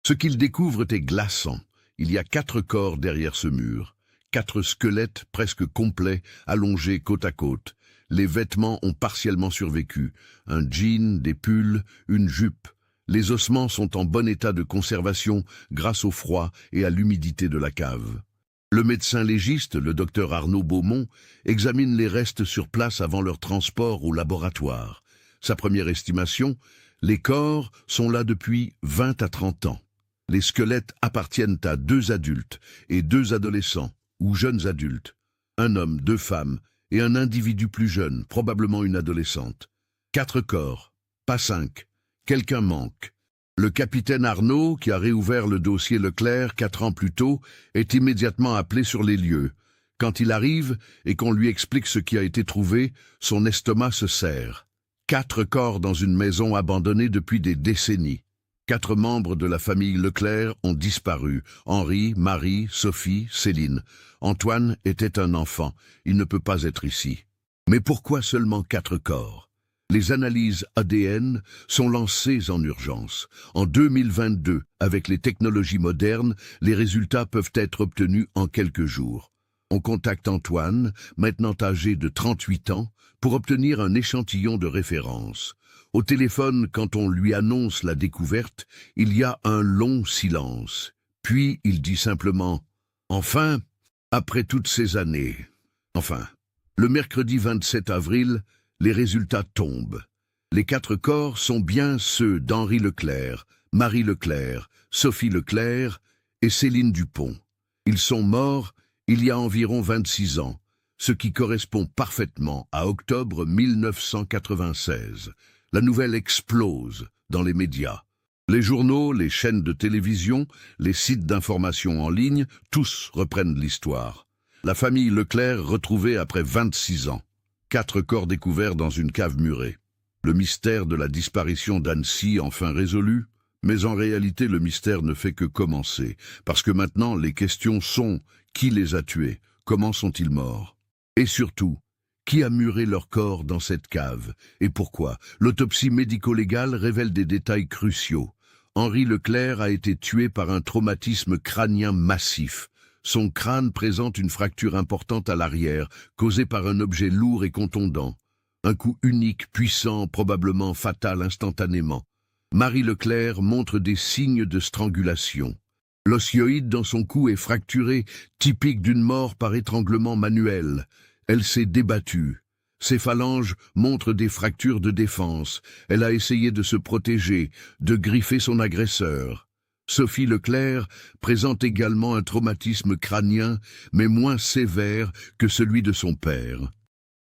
Ce qu'ils découvrent est glaçant. Il y a 4 corps derrière ce mur. 4 squelettes presque complets, allongés côte à côte. Les vêtements ont partiellement survécu. Un jean, des pulls, une jupe. Les ossements sont en bon état de conservation grâce au froid et à l'humidité de la cave. Le médecin légiste, le docteur Arnaud Beaumont, examine les restes sur place avant leur transport au laboratoire. Sa première estimation, les corps sont là depuis 20 à 30 ans. Les squelettes appartiennent à 2 adultes et 2 adolescents ou jeunes adultes. Un homme, 2 femmes et un individu plus jeune, probablement une adolescente. 4 corps, pas 5. Quelqu'un manque. Le capitaine Arnaud, qui a réouvert le dossier Leclerc 4 ans plus tôt, est immédiatement appelé sur les lieux. Quand il arrive et qu'on lui explique ce qui a été trouvé, son estomac se serre. 4 corps dans une maison abandonnée depuis des décennies. 4 membres de la famille Leclerc ont disparu. Henri, Marie, Sophie, Céline. Antoine était un enfant. Il ne peut pas être ici. Mais pourquoi seulement 4 corps ? Les analyses ADN sont lancées en urgence. En 2022, avec les technologies modernes, les résultats peuvent être obtenus en quelques jours. On contacte Antoine, maintenant âgé de 38 ans, pour obtenir un échantillon de référence. Au téléphone, quand on lui annonce la découverte, il y a un long silence. Puis il dit simplement « Enfin, après toutes ces années. » Enfin, le mercredi 27 avril, les résultats tombent. Les 4 corps sont bien ceux d'Henri Leclerc, Marie Leclerc, Sophie Leclerc et Céline Dupont. Ils sont morts il y a environ 26 ans, ce qui correspond parfaitement à octobre 1996. La nouvelle explose dans les médias. Les journaux, les chaînes de télévision, les sites d'information en ligne, tous reprennent l'histoire. La famille Leclerc retrouvée après 26 ans. 4 corps découverts dans une cave murée. Le mystère de la disparition d'Annecy enfin résolu, mais en réalité le mystère ne fait que commencer, parce que maintenant les questions sont qui les a tués, comment sont-ils morts? Et surtout, qui a muré leur corps dans cette cave et pourquoi? L'autopsie médico-légale révèle des détails cruciaux. Henri Leclerc a été tué par un traumatisme crânien massif. Son crâne présente une fracture importante à l'arrière, causée par un objet lourd et contondant. Un coup unique, puissant, probablement fatal instantanément. Marie Leclerc montre des signes de strangulation. L'osioïde dans son cou est fracturé, typique d'une mort par étranglement manuel. Elle s'est débattue. Ses phalanges montrent des fractures de défense. Elle a essayé de se protéger, de griffer son agresseur. Sophie Leclerc présente également un traumatisme crânien, mais moins sévère que celui de son père.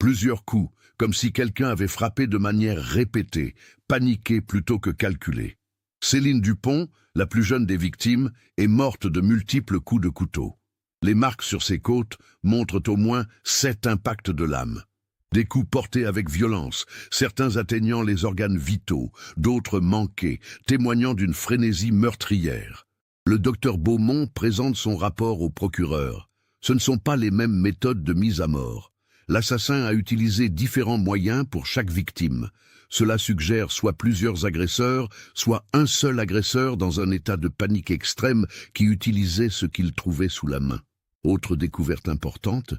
Plusieurs coups, comme si quelqu'un avait frappé de manière répétée, paniqué plutôt que calculé. Céline Dupont, la plus jeune des victimes, est morte de multiples coups de couteau. Les marques sur ses côtes montrent au moins 7 impacts de lame. Des coups portés avec violence, certains atteignant les organes vitaux, d'autres manqués, témoignant d'une frénésie meurtrière. Le docteur Beaumont présente son rapport au procureur. Ce ne sont pas les mêmes méthodes de mise à mort. L'assassin a utilisé différents moyens pour chaque victime. Cela suggère soit plusieurs agresseurs, soit un seul agresseur dans un état de panique extrême qui utilisait ce qu'il trouvait sous la main. Autre découverte importante,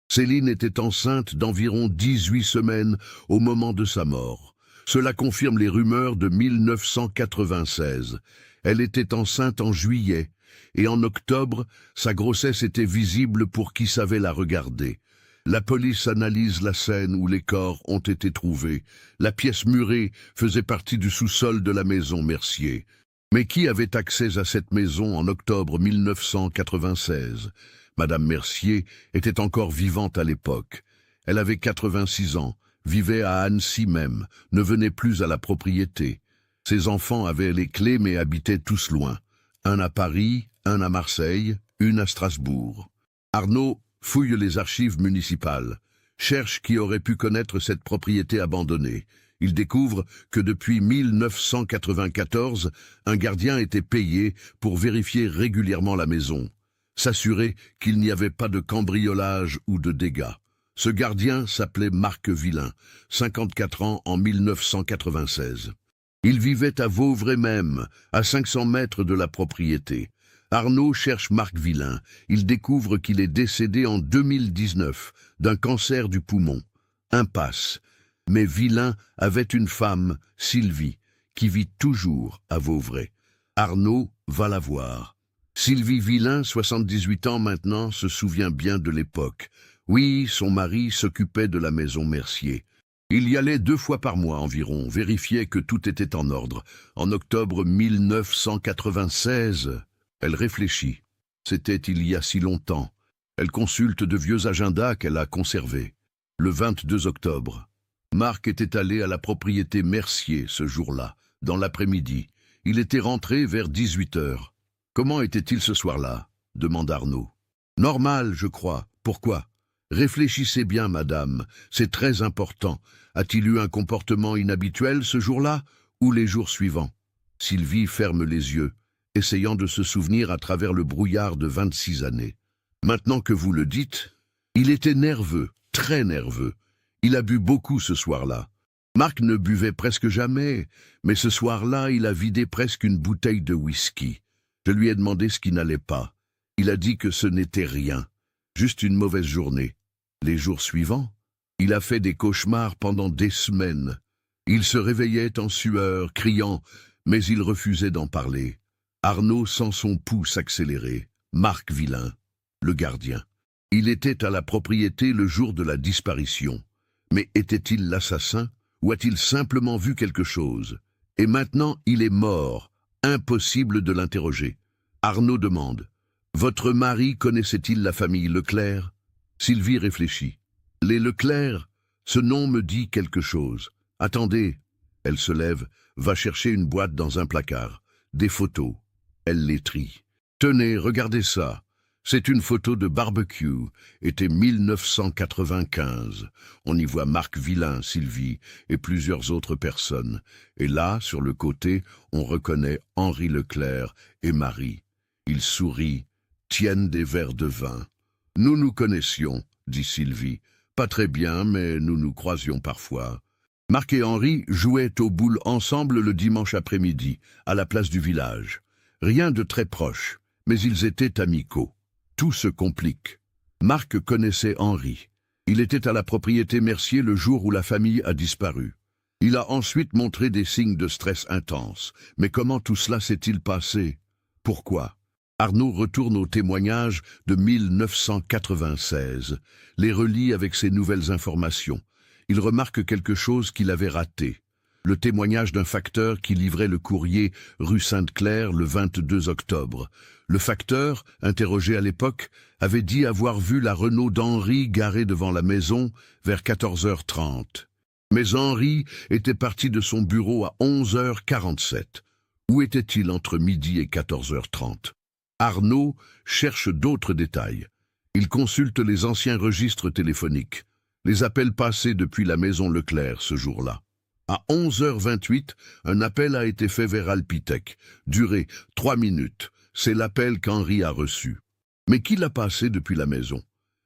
Céline était enceinte d'environ 18 semaines au moment de sa mort. Cela confirme les rumeurs de 1996. Elle était enceinte en juillet, et en octobre, sa grossesse était visible pour qui savait la regarder. La police analyse la scène où les corps ont été trouvés. La pièce murée faisait partie du sous-sol de la maison Mercier. Mais qui avait accès à cette maison en octobre 1996 ? Madame Mercier était encore vivante à l'époque. Elle avait 86 ans, vivait à Annecy même, ne venait plus à la propriété. Ses enfants avaient les clés mais habitaient tous loin. Un à Paris, un à Marseille, une à Strasbourg. Arnaud fouille les archives municipales, cherche qui aurait pu connaître cette propriété abandonnée. Il découvre que depuis 1994, un gardien était payé pour vérifier régulièrement la maison, s'assurer qu'il n'y avait pas de cambriolage ou de dégâts. Ce gardien s'appelait Marc Villain, 54 ans en 1996. Il vivait à Vauvray même, à 500 mètres de la propriété. Arnaud cherche Marc Villain. Il découvre qu'il est décédé en 2019 d'un cancer du poumon. Impasse. Mais Villain avait une femme, Sylvie, qui vit toujours à Vauvray. Arnaud va la voir. Sylvie Villain, 78 ans maintenant, se souvient bien de l'époque. Oui, son mari s'occupait de la maison Mercier. Il y allait 2 fois par mois environ, vérifiait que tout était en ordre. En octobre 1996, elle réfléchit. C'était il y a si longtemps. Elle consulte de vieux agendas qu'elle a conservés. Le 22 octobre. Marc était allé à la propriété Mercier ce jour-là, dans l'après-midi. Il était rentré vers 18 heures. Comment était-il ce soir-là ? Demande Arnaud. Normal, je crois. Pourquoi ? Réfléchissez bien, madame. C'est très important. A-t-il eu un comportement inhabituel ce jour-là ou les jours suivants ? Sylvie ferme les yeux, essayant de se souvenir à travers le brouillard de 26 années. Maintenant que vous le dites, il était nerveux, très nerveux. Il a bu beaucoup ce soir-là. Marc ne buvait presque jamais, mais ce soir-là, il a vidé presque une bouteille de whisky. Je lui ai demandé ce qui n'allait pas. Il a dit que ce n'était rien, juste une mauvaise journée. Les jours suivants, il a fait des cauchemars pendant des semaines. Il se réveillait en sueur, criant, mais il refusait d'en parler. Arnaud sent son pouls s'accélérer. Marc Villain, le gardien. Il était à la propriété le jour de la disparition. Mais était-il l'assassin ou a-t-il simplement vu quelque chose? Et maintenant, il est mort. Impossible de l'interroger. Arnaud demande. Votre mari connaissait-il la famille Leclerc? Sylvie réfléchit. Les Leclerc, ce nom me dit quelque chose. Attendez. Elle se lève, va chercher une boîte dans un placard. Des photos. Elle les trie. Tenez, regardez ça. C'est une photo de barbecue. Était 1995. On y voit Marc Villain, Sylvie, et plusieurs autres personnes. Et là, sur le côté, on reconnaît Henri Leclerc et Marie. Ils sourient, tiennent des verres de vin. Nous nous connaissions, dit Sylvie. Pas très bien, mais nous nous croisions parfois. Marc et Henri jouaient aux boules ensemble le dimanche après-midi, à la place du village. Rien de très proche, mais ils étaient amicaux. Tout se complique. Marc connaissait Henri. Il était à la propriété Mercier le jour où la famille a disparu. Il a ensuite montré des signes de stress intense. Mais comment tout cela s'est-il passé? Pourquoi? Arnaud retourne aux témoignages de 1996, les relie avec ses nouvelles informations. Il remarque quelque chose qu'il avait raté. Le témoignage d'un facteur qui livrait le courrier rue Sainte-Claire le 22 octobre. Le facteur, interrogé à l'époque, avait dit avoir vu la Renault d'Henri garée devant la maison vers 14h30. Mais Henri était parti de son bureau à 11h47. Où était-il entre midi et 14h30? Arnaud cherche d'autres détails. Il consulte les anciens registres téléphoniques, les appels passés depuis la maison Leclerc ce jour-là. À 11h28, un appel a été fait vers Alpitec, durée 3 minutes. C'est l'appel qu'Henri a reçu. Mais qui l'a passé depuis la maison?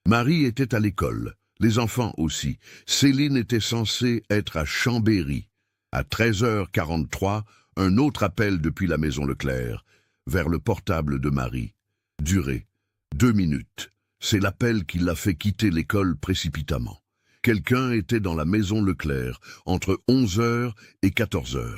Marie était à l'école, les enfants aussi. Céline était censée être à Chambéry. À 13h43, un autre appel depuis la maison Leclerc, vers le portable de Marie. Durée 2 minutes. C'est l'appel qui l'a fait quitter l'école précipitamment. Quelqu'un était dans la maison Leclerc, entre 11h et 14h.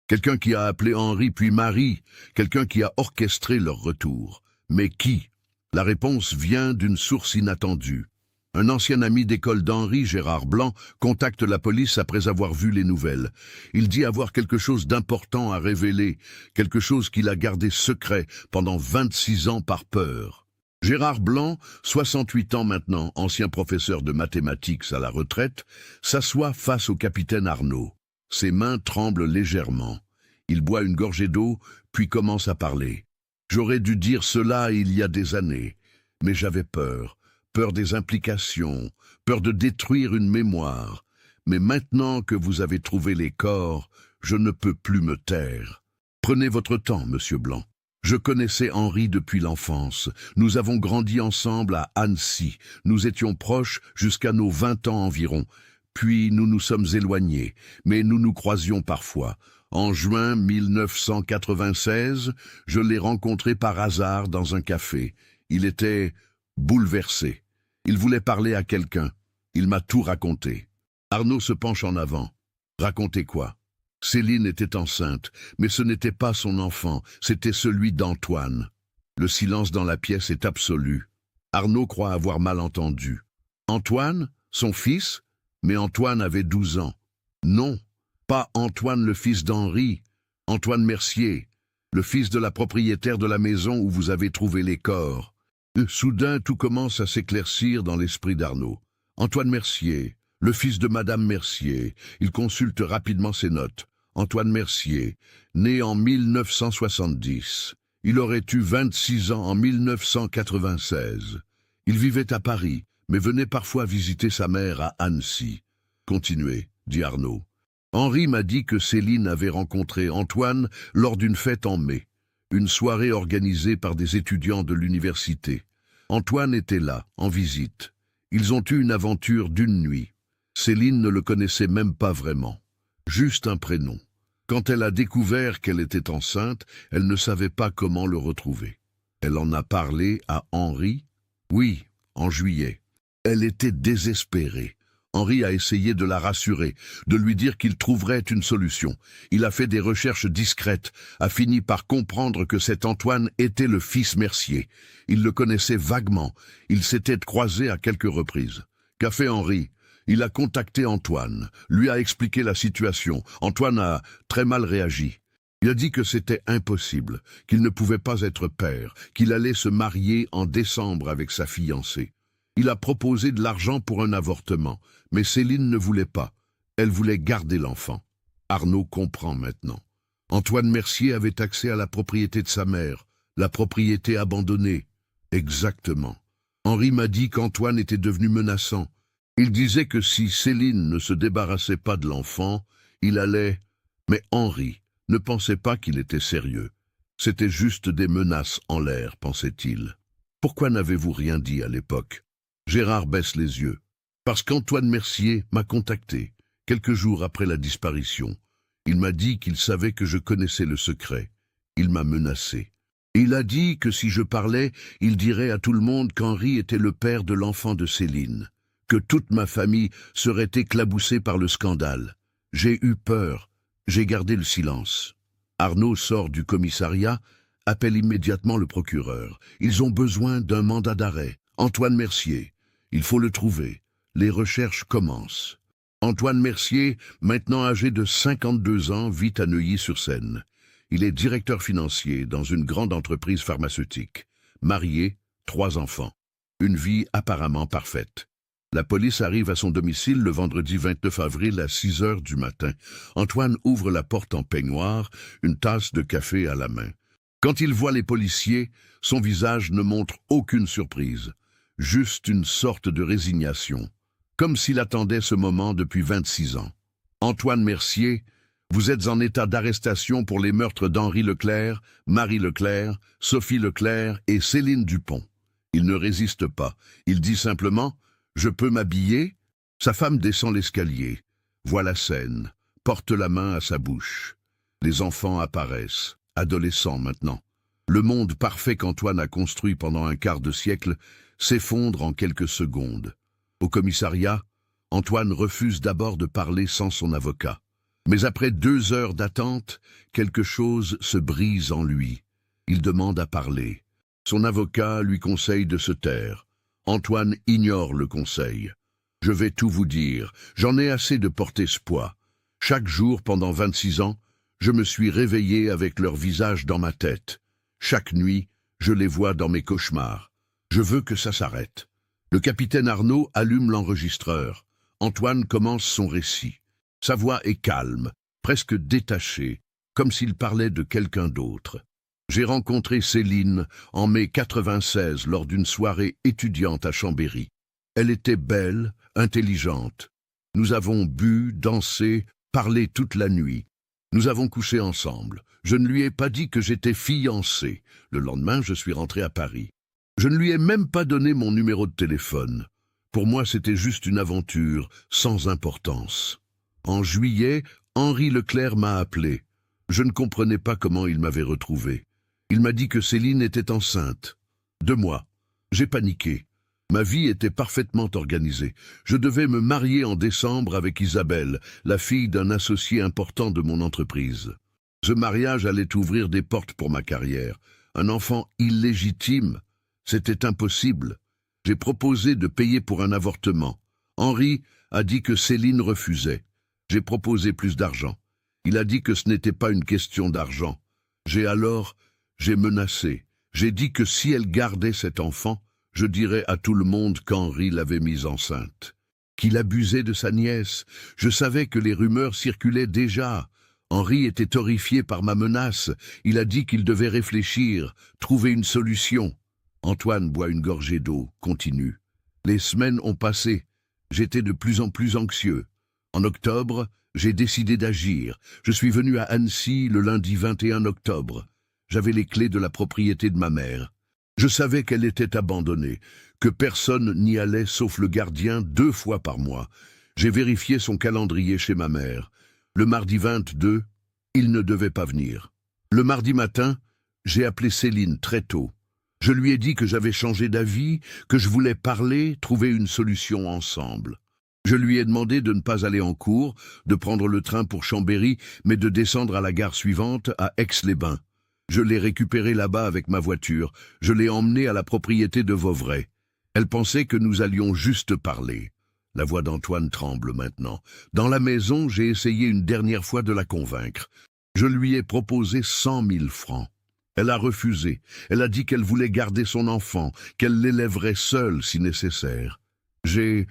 Quelqu'un qui a appelé Henri puis Marie, quelqu'un qui a orchestré leur retour. Mais qui? La réponse vient d'une source inattendue. Un ancien ami d'école d'Henri, Gérard Blanc, contacte la police après avoir vu les nouvelles. Il dit avoir quelque chose d'important à révéler, quelque chose qu'il a gardé secret pendant 26 ans par peur. Gérard Blanc, 68 ans maintenant, ancien professeur de mathématiques à la retraite, s'assoit face au capitaine Arnaud. Ses mains tremblent légèrement. Il boit une gorgée d'eau, puis commence à parler. « J'aurais dû dire cela il y a des années, mais j'avais peur. Peur des implications, peur de détruire une mémoire. Mais maintenant que vous avez trouvé les corps, je ne peux plus me taire. Prenez votre temps, monsieur Blanc. Je connaissais Henri depuis l'enfance. Nous avons grandi ensemble à Annecy. Nous étions proches jusqu'à nos 20 ans environ. Puis nous nous sommes éloignés, mais nous nous croisions parfois. En juin 1996, je l'ai rencontré par hasard dans un café. Il était bouleversé. Il voulait parler à quelqu'un. Il m'a tout raconté. Arnaud se penche en avant. Racontez quoi? Céline était enceinte, mais ce n'était pas son enfant, c'était celui d'Antoine. Le silence dans la pièce est absolu. Arnaud croit avoir mal entendu. Antoine? Son fils? Mais Antoine avait 12 ans. Non, pas Antoine le fils d'Henri. Antoine Mercier, le fils de la propriétaire de la maison où vous avez trouvé les corps. Soudain, tout commence à s'éclaircir dans l'esprit d'Arnaud. Antoine Mercier, le fils de Madame Mercier. Il consulte rapidement ses notes. Antoine Mercier, né en 1970. Il aurait eu 26 ans en 1996. Il vivait à Paris, mais venait parfois visiter sa mère à Annecy. Continuez, dit Arnaud. Henri m'a dit que Céline avait rencontré Antoine lors d'une fête en mai, une soirée organisée par des étudiants de l'université. Antoine était là, en visite. Ils ont eu une aventure d'une nuit. Céline ne le connaissait même pas vraiment. Juste un prénom. Quand elle a découvert qu'elle était enceinte, elle ne savait pas comment le retrouver. Elle en a parlé à Henri? Oui, en juillet. Elle était désespérée. Henri a essayé de la rassurer, de lui dire qu'il trouverait une solution. Il a fait des recherches discrètes, a fini par comprendre que cet Antoine était le fils Mercier. Il le connaissait vaguement, ils s'étaient croisés à quelques reprises. Qu'a fait Henri? Il a contacté Antoine, lui a expliqué la situation. Antoine a très mal réagi. Il a dit que c'était impossible, qu'il ne pouvait pas être père, qu'il allait se marier en décembre avec sa fiancée. Il a proposé de l'argent pour un avortement, mais Céline ne voulait pas. Elle voulait garder l'enfant. Arnaud comprend maintenant. Antoine Mercier avait accès à la propriété de sa mère, la propriété abandonnée. Exactement. Henri m'a dit qu'Antoine était devenu menaçant. Il disait que si Céline ne se débarrassait pas de l'enfant, il allait... Mais Henri ne pensait pas qu'il était sérieux. C'était juste des menaces en l'air, pensait-il. Pourquoi n'avez-vous rien dit à l'époque? Gérard baisse les yeux. Parce qu'Antoine Mercier m'a contacté, quelques jours après la disparition. Il m'a dit qu'il savait que je connaissais le secret. Il m'a menacé. Il a dit que si je parlais, il dirait à tout le monde qu'Henri était le père de l'enfant de Céline, que toute ma famille serait éclaboussée par le scandale. J'ai eu peur. J'ai gardé le silence. Arnaud sort du commissariat, appelle immédiatement le procureur. Ils ont besoin d'un mandat d'arrêt. Antoine Mercier. Il faut le trouver. Les recherches commencent. Antoine Mercier, maintenant âgé de 52 ans, vit à Neuilly-sur-Seine. Il est directeur financier dans une grande entreprise pharmaceutique. Marié, 3 enfants. Une vie apparemment parfaite. La police arrive à son domicile le vendredi 29 avril à 6 heures du matin. Antoine ouvre la porte en peignoir, une tasse de café à la main. Quand il voit les policiers, son visage ne montre aucune surprise, juste une sorte de résignation, comme s'il attendait ce moment depuis 26 ans. Antoine Mercier, vous êtes en état d'arrestation pour les meurtres d'Henri Leclerc, Marie Leclerc, Sophie Leclerc et Céline Dupont. Il ne résiste pas. Il dit simplement « Je peux m'habiller ?» Sa femme descend l'escalier, voit la scène, porte la main à sa bouche. Les enfants apparaissent, adolescents maintenant. Le monde parfait qu'Antoine a construit pendant un quart de siècle s'effondre en quelques secondes. Au commissariat, Antoine refuse d'abord de parler sans son avocat. Mais après 2 heures d'attente, quelque chose se brise en lui. Il demande à parler. Son avocat lui conseille de se taire. Antoine ignore le conseil. « Je vais tout vous dire, j'en ai assez de porter ce poids. Chaque jour pendant 26 ans, je me suis réveillé avec leur visage dans ma tête. Chaque nuit, je les vois dans mes cauchemars. Je veux que ça s'arrête. » Le capitaine Arnaud allume l'enregistreur. Antoine commence son récit. Sa voix est calme, presque détachée, comme s'il parlait de quelqu'un d'autre. J'ai rencontré Céline en mai 96 lors d'une soirée étudiante à Chambéry. Elle était belle, intelligente. Nous avons bu, dansé, parlé toute la nuit. Nous avons couché ensemble. Je ne lui ai pas dit que j'étais fiancé. Le lendemain, je suis rentré à Paris. Je ne lui ai même pas donné mon numéro de téléphone. Pour moi, c'était juste une aventure, sans importance. En juillet, Henri Leclerc m'a appelé. Je ne comprenais pas comment il m'avait retrouvé. Il m'a dit que Céline était enceinte. 2 mois. J'ai paniqué. Ma vie était parfaitement organisée. Je devais me marier en décembre avec Isabelle, la fille d'un associé important de mon entreprise. Ce mariage allait ouvrir des portes pour ma carrière. Un enfant illégitime, c'était impossible. J'ai proposé de payer pour un avortement. Henri a dit que Céline refusait. J'ai proposé plus d'argent. Il a dit que ce n'était pas une question d'argent. J'ai menacé. J'ai dit que si elle gardait cet enfant, je dirais à tout le monde qu'Henri l'avait mise enceinte. Qu'il abusait de sa nièce. Je savais que les rumeurs circulaient déjà. Henri était horrifié par ma menace. Il a dit qu'il devait réfléchir, trouver une solution. Antoine boit une gorgée d'eau, continue. Les semaines ont passé. J'étais de plus en plus anxieux. En octobre, j'ai décidé d'agir. Je suis venu à Annecy le lundi 21 octobre. J'avais les clés de la propriété de ma mère. Je savais qu'elle était abandonnée, que personne n'y allait sauf le gardien 2 fois par mois. J'ai vérifié son calendrier chez ma mère. Le mardi 22, il ne devait pas venir. Le mardi matin, j'ai appelé Céline très tôt. Je lui ai dit que j'avais changé d'avis, que je voulais parler, trouver une solution ensemble. Je lui ai demandé de ne pas aller en cours, de prendre le train pour Chambéry, mais de descendre à la gare suivante, à Aix-les-Bains. Je l'ai récupérée là-bas avec ma voiture. Je l'ai emmenée à la propriété de Vauvray. Elle pensait que nous allions juste parler. La voix d'Antoine tremble maintenant. Dans la maison, j'ai essayé une dernière fois de la convaincre. Je lui ai proposé 100 000 francs. Elle a refusé. Elle a dit qu'elle voulait garder son enfant, qu'elle l'élèverait seule si nécessaire. J'ai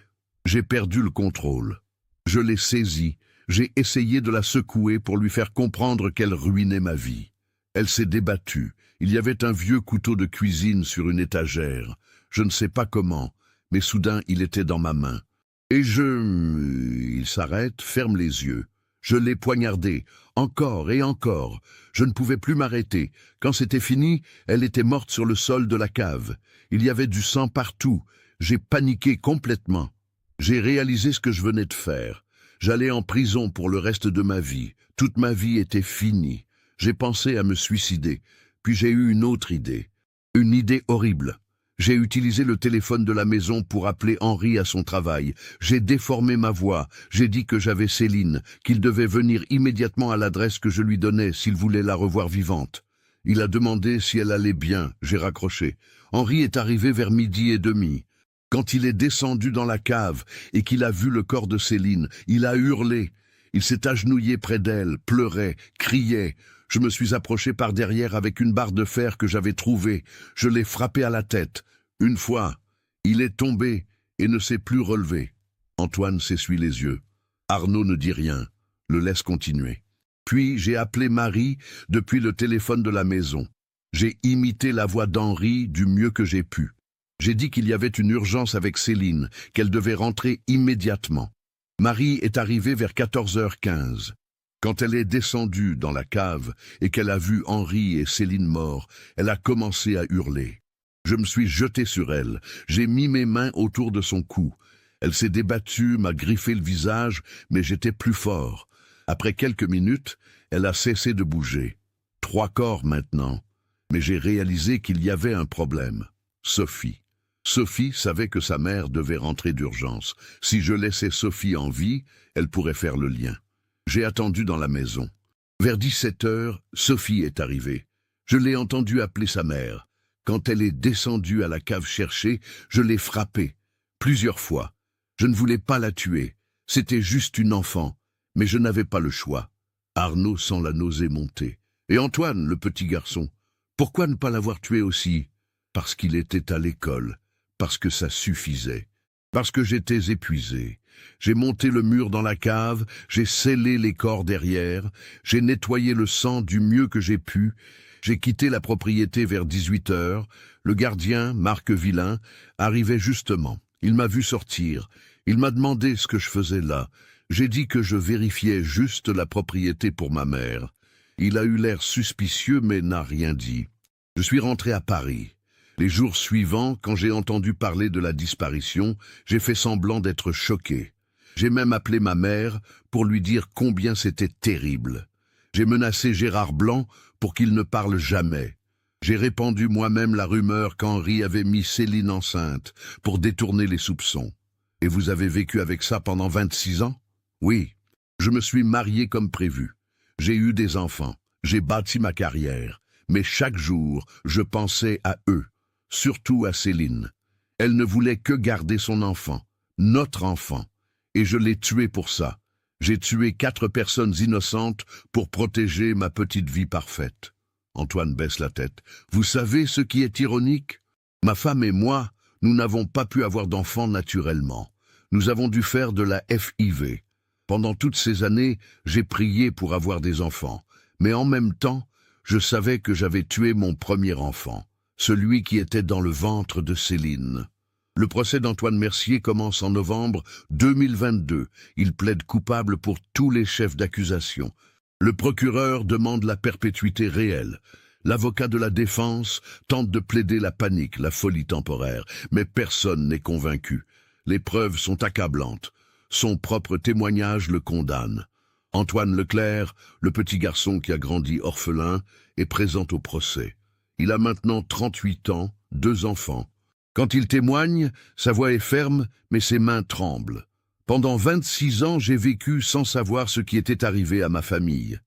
perdu le contrôle. Je l'ai saisie. J'ai essayé de la secouer pour lui faire comprendre qu'elle ruinait ma vie. Elle s'est débattue. Il y avait un vieux couteau de cuisine sur une étagère. Je ne sais pas comment, mais soudain il était dans ma main. Et il s'arrête, ferme les yeux. Je l'ai poignardée, encore et encore. Je ne pouvais plus m'arrêter. Quand c'était fini, elle était morte sur le sol de la cave. Il y avait du sang partout. J'ai paniqué complètement. J'ai réalisé ce que je venais de faire. J'allais en prison pour le reste de ma vie. Toute ma vie était finie. J'ai pensé à me suicider. Puis j'ai eu une autre idée. Une idée horrible. J'ai utilisé le téléphone de la maison pour appeler Henri à son travail. J'ai déformé ma voix. J'ai dit que j'avais Céline, qu'il devait venir immédiatement à l'adresse que je lui donnais s'il voulait la revoir vivante. Il a demandé si elle allait bien. J'ai raccroché. Henri est arrivé vers 12h30. Quand il est descendu dans la cave et qu'il a vu le corps de Céline, il a hurlé. Il s'est agenouillé près d'elle, pleurait, criait. Je me suis approché par derrière avec une barre de fer que j'avais trouvée. Je l'ai frappé à la tête. Une fois, il est tombé et ne s'est plus relevé. Antoine s'essuie les yeux. Arnaud ne dit rien, le laisse continuer. Puis j'ai appelé Marie depuis le téléphone de la maison. J'ai imité la voix d'Henri du mieux que j'ai pu. J'ai dit qu'il y avait une urgence avec Céline, qu'elle devait rentrer immédiatement. Marie est arrivée vers 14h15. Quand elle est descendue dans la cave et qu'elle a vu Henri et Céline morts, elle a commencé à hurler. Je me suis jeté sur elle, j'ai mis mes mains autour de son cou. Elle s'est débattue, m'a griffé le visage, mais j'étais plus fort. Après quelques minutes, elle a cessé de bouger. 3 corps maintenant, mais j'ai réalisé qu'il y avait un problème. Sophie. Sophie savait que sa mère devait rentrer d'urgence. Si je laissais Sophie en vie, elle pourrait faire le lien. J'ai attendu dans la maison. Vers 17h, Sophie est arrivée. Je l'ai entendue appeler sa mère. Quand elle est descendue à la cave chercher, je l'ai frappée. Plusieurs fois. Je ne voulais pas la tuer. C'était juste une enfant. Mais je n'avais pas le choix. Arnaud sent la nausée monter. Et Antoine, le petit garçon, pourquoi ne pas l'avoir tué aussi? Parce qu'il était à l'école. Parce que ça suffisait. Parce que j'étais épuisé. J'ai monté le mur dans la cave, j'ai scellé les corps derrière, j'ai nettoyé le sang du mieux que j'ai pu, j'ai quitté la propriété vers 18h, le gardien, Marc Villain, arrivait justement. Il m'a vu sortir, il m'a demandé ce que je faisais là. J'ai dit que je vérifiais juste la propriété pour ma mère. Il a eu l'air suspicieux mais n'a rien dit. Je suis rentré à Paris. Les jours suivants, quand j'ai entendu parler de la disparition, j'ai fait semblant d'être choqué. J'ai même appelé ma mère pour lui dire combien c'était terrible. J'ai menacé Gérard Blanc pour qu'il ne parle jamais. J'ai répandu moi-même la rumeur qu'Henri avait mis Céline enceinte pour détourner les soupçons. Et vous avez vécu avec ça pendant 26 ans? Oui, je me suis marié comme prévu. J'ai eu des enfants, j'ai bâti ma carrière, mais chaque jour, je pensais à eux. Surtout à Céline. Elle ne voulait que garder son enfant, notre enfant, et je l'ai tué pour ça. J'ai tué 4 personnes innocentes pour protéger ma petite vie parfaite. Antoine baisse la tête. Vous savez ce qui est ironique? Ma femme et moi, nous n'avons pas pu avoir d'enfants naturellement. Nous avons dû faire de la FIV. Pendant toutes ces années, j'ai prié pour avoir des enfants, mais en même temps, je savais que j'avais tué mon premier enfant. Celui qui était dans le ventre de Céline. Le procès d'Antoine Mercier commence en novembre 2022. Il plaide coupable pour tous les chefs d'accusation. Le procureur demande la perpétuité réelle. L'avocat de la défense tente de plaider la panique, la folie temporaire, mais personne n'est convaincu. Les preuves sont accablantes. Son propre témoignage le condamne. Antoine Leclerc, le petit garçon qui a grandi orphelin, est présent au procès. Il a maintenant 38 ans, 2 enfants. Quand il témoigne, sa voix est ferme, mais ses mains tremblent. Pendant 26 ans, j'ai vécu sans savoir ce qui était arrivé à ma famille.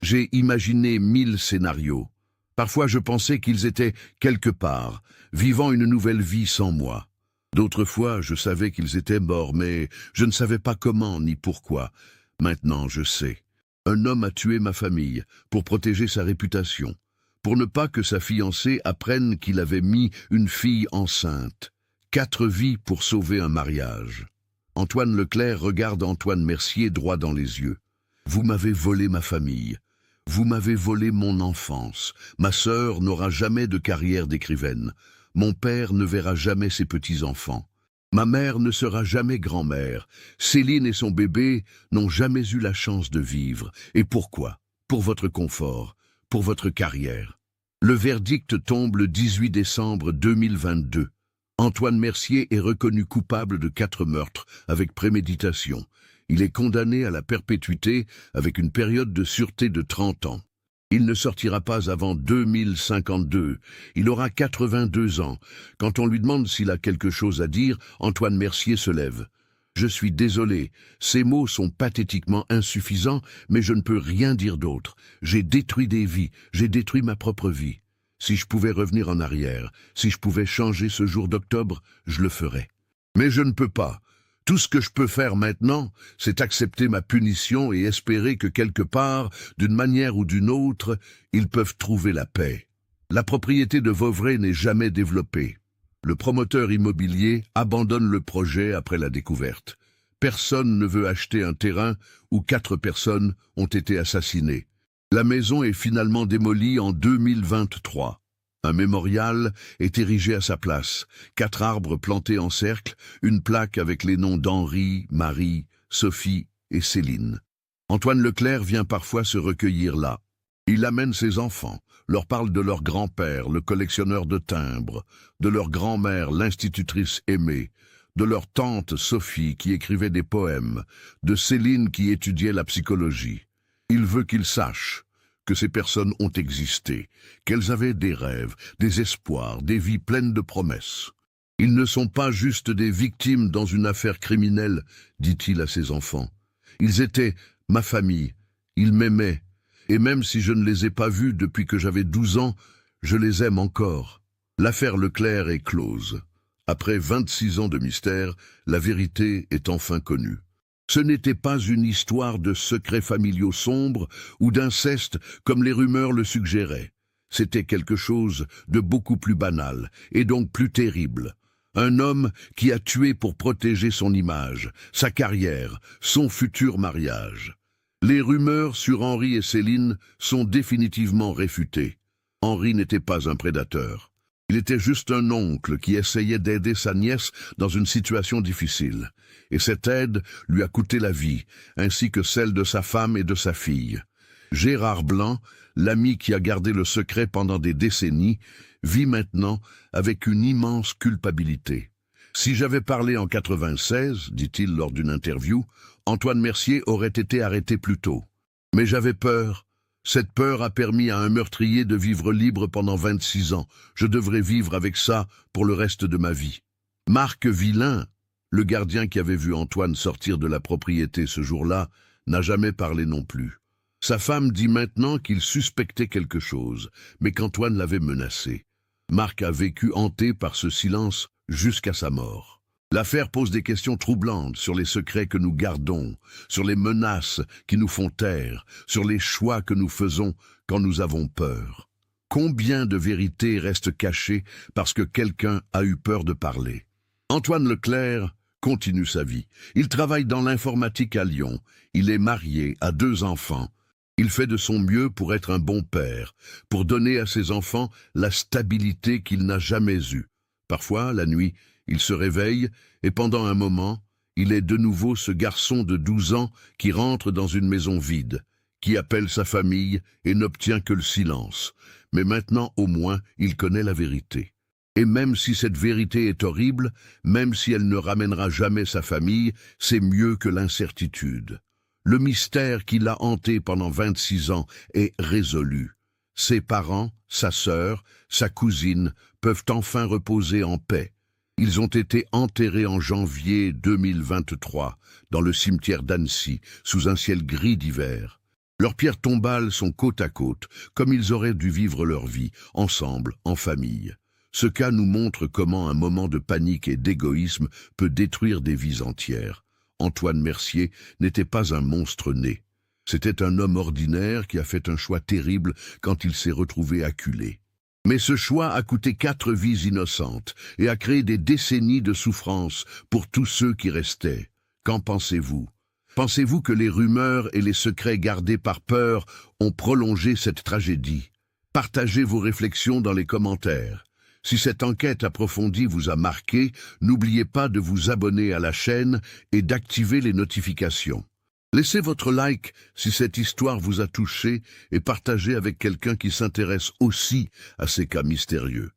J'ai imaginé 1000 scénarios. Parfois, je pensais qu'ils étaient quelque part, vivant une nouvelle vie sans moi. D'autres fois, je savais qu'ils étaient morts, mais je ne savais pas comment ni pourquoi. Maintenant, je sais. Un homme a tué ma famille pour protéger sa réputation. Pour ne pas que sa fiancée apprenne qu'il avait mis une fille enceinte. 4 vies pour sauver un mariage. Antoine Leclerc regarde Antoine Mercier droit dans les yeux. Vous m'avez volé ma famille. Vous m'avez volé mon enfance. Ma sœur n'aura jamais de carrière d'écrivaine. Mon père ne verra jamais ses petits-enfants. Ma mère ne sera jamais grand-mère. Céline et son bébé n'ont jamais eu la chance de vivre. Et pourquoi? Pour votre confort. Pour votre carrière. Le verdict tombe le 18 décembre 2022. Antoine Mercier est reconnu coupable de 4 meurtres avec préméditation. Il est condamné à la perpétuité avec une période de sûreté de 30 ans. Il ne sortira pas avant 2052. Il aura 82 ans. Quand on lui demande s'il a quelque chose à dire, Antoine Mercier se lève. Je suis désolé, ces mots sont pathétiquement insuffisants, mais je ne peux rien dire d'autre. J'ai détruit des vies, j'ai détruit ma propre vie. Si je pouvais revenir en arrière, si je pouvais changer ce jour d'octobre, je le ferais. Mais je ne peux pas. Tout ce que je peux faire maintenant, c'est accepter ma punition et espérer que quelque part, d'une manière ou d'une autre, ils peuvent trouver la paix. La propriété de Vauvray n'est jamais développée. Le promoteur immobilier abandonne le projet après la découverte. Personne ne veut acheter un terrain où 4 personnes ont été assassinées. La maison est finalement démolie en 2023. Un mémorial est érigé à sa place, 4 arbres plantés en cercle, une plaque avec les noms d'Henri, Marie, Sophie et Céline. Antoine Leclerc vient parfois se recueillir là. Il amène ses enfants, leur parle de leur grand-père, le collectionneur de timbres, de leur grand-mère, l'institutrice Aimée, de leur tante Sophie qui écrivait des poèmes, de Céline qui étudiait la psychologie. Il veut qu'ils sachent que ces personnes ont existé, qu'elles avaient des rêves, des espoirs, des vies pleines de promesses. Ils ne sont pas juste des victimes dans une affaire criminelle, dit-il à ses enfants. Ils étaient ma famille, ils m'aimaient, et même si je ne les ai pas vus depuis que j'avais 12 ans, je les aime encore. L'affaire Leclerc est close. Après 26 ans de mystère, la vérité est enfin connue. Ce n'était pas une histoire de secrets familiaux sombres ou d'inceste comme les rumeurs le suggéraient. C'était quelque chose de beaucoup plus banal et donc plus terrible. Un homme qui a tué pour protéger son image, sa carrière, son futur mariage. Les rumeurs sur Henri et Céline sont définitivement réfutées. Henri n'était pas un prédateur. Il était juste un oncle qui essayait d'aider sa nièce dans une situation difficile. Et cette aide lui a coûté la vie, ainsi que celle de sa femme et de sa fille. Gérard Blanc, l'ami qui a gardé le secret pendant des décennies, vit maintenant avec une immense culpabilité. Si j'avais parlé en 96, dit-il lors d'une interview, Antoine Mercier aurait été arrêté plus tôt. Mais j'avais peur. Cette peur a permis à un meurtrier de vivre libre pendant 26 ans. Je devrais vivre avec ça pour le reste de ma vie. Marc Villain, le gardien qui avait vu Antoine sortir de la propriété ce jour-là, n'a jamais parlé non plus. Sa femme dit maintenant qu'il suspectait quelque chose, mais qu'Antoine l'avait menacé. Marc a vécu hanté par ce silence jusqu'à sa mort. L'affaire pose des questions troublantes sur les secrets que nous gardons, sur les menaces qui nous font taire, sur les choix que nous faisons quand nous avons peur. Combien de vérités restent cachées parce que quelqu'un a eu peur de parler? Antoine Leclerc continue sa vie. Il travaille dans l'informatique à Lyon. Il est marié, a 2 enfants. Il fait de son mieux pour être un bon père, pour donner à ses enfants la stabilité qu'il n'a jamais eue. Parfois, la nuit, il se réveille et pendant un moment, il est de nouveau ce garçon de 12 ans qui rentre dans une maison vide, qui appelle sa famille et n'obtient que le silence. Mais maintenant, au moins, il connaît la vérité. Et même si cette vérité est horrible, même si elle ne ramènera jamais sa famille, c'est mieux que l'incertitude. Le mystère qui l'a hanté pendant 26 ans est résolu. Ses parents, sa sœur, sa cousine peuvent enfin reposer en paix. Ils ont été enterrés en janvier 2023 dans le cimetière d'Annecy, sous un ciel gris d'hiver. Leurs pierres tombales sont côte à côte, comme ils auraient dû vivre leur vie, ensemble, en famille. Ce cas nous montre comment un moment de panique et d'égoïsme peut détruire des vies entières. Antoine Mercier n'était pas un monstre né. C'était un homme ordinaire qui a fait un choix terrible quand il s'est retrouvé acculé. Mais ce choix a coûté 4 vies innocentes et a créé des décennies de souffrance pour tous ceux qui restaient. Qu'en pensez-vous? Pensez-vous que les rumeurs et les secrets gardés par peur ont prolongé cette tragédie? Partagez vos réflexions dans les commentaires. Si cette enquête approfondie vous a marqué, n'oubliez pas de vous abonner à la chaîne et d'activer les notifications. Laissez votre like si cette histoire vous a touché et partagez avec quelqu'un qui s'intéresse aussi à ces cas mystérieux.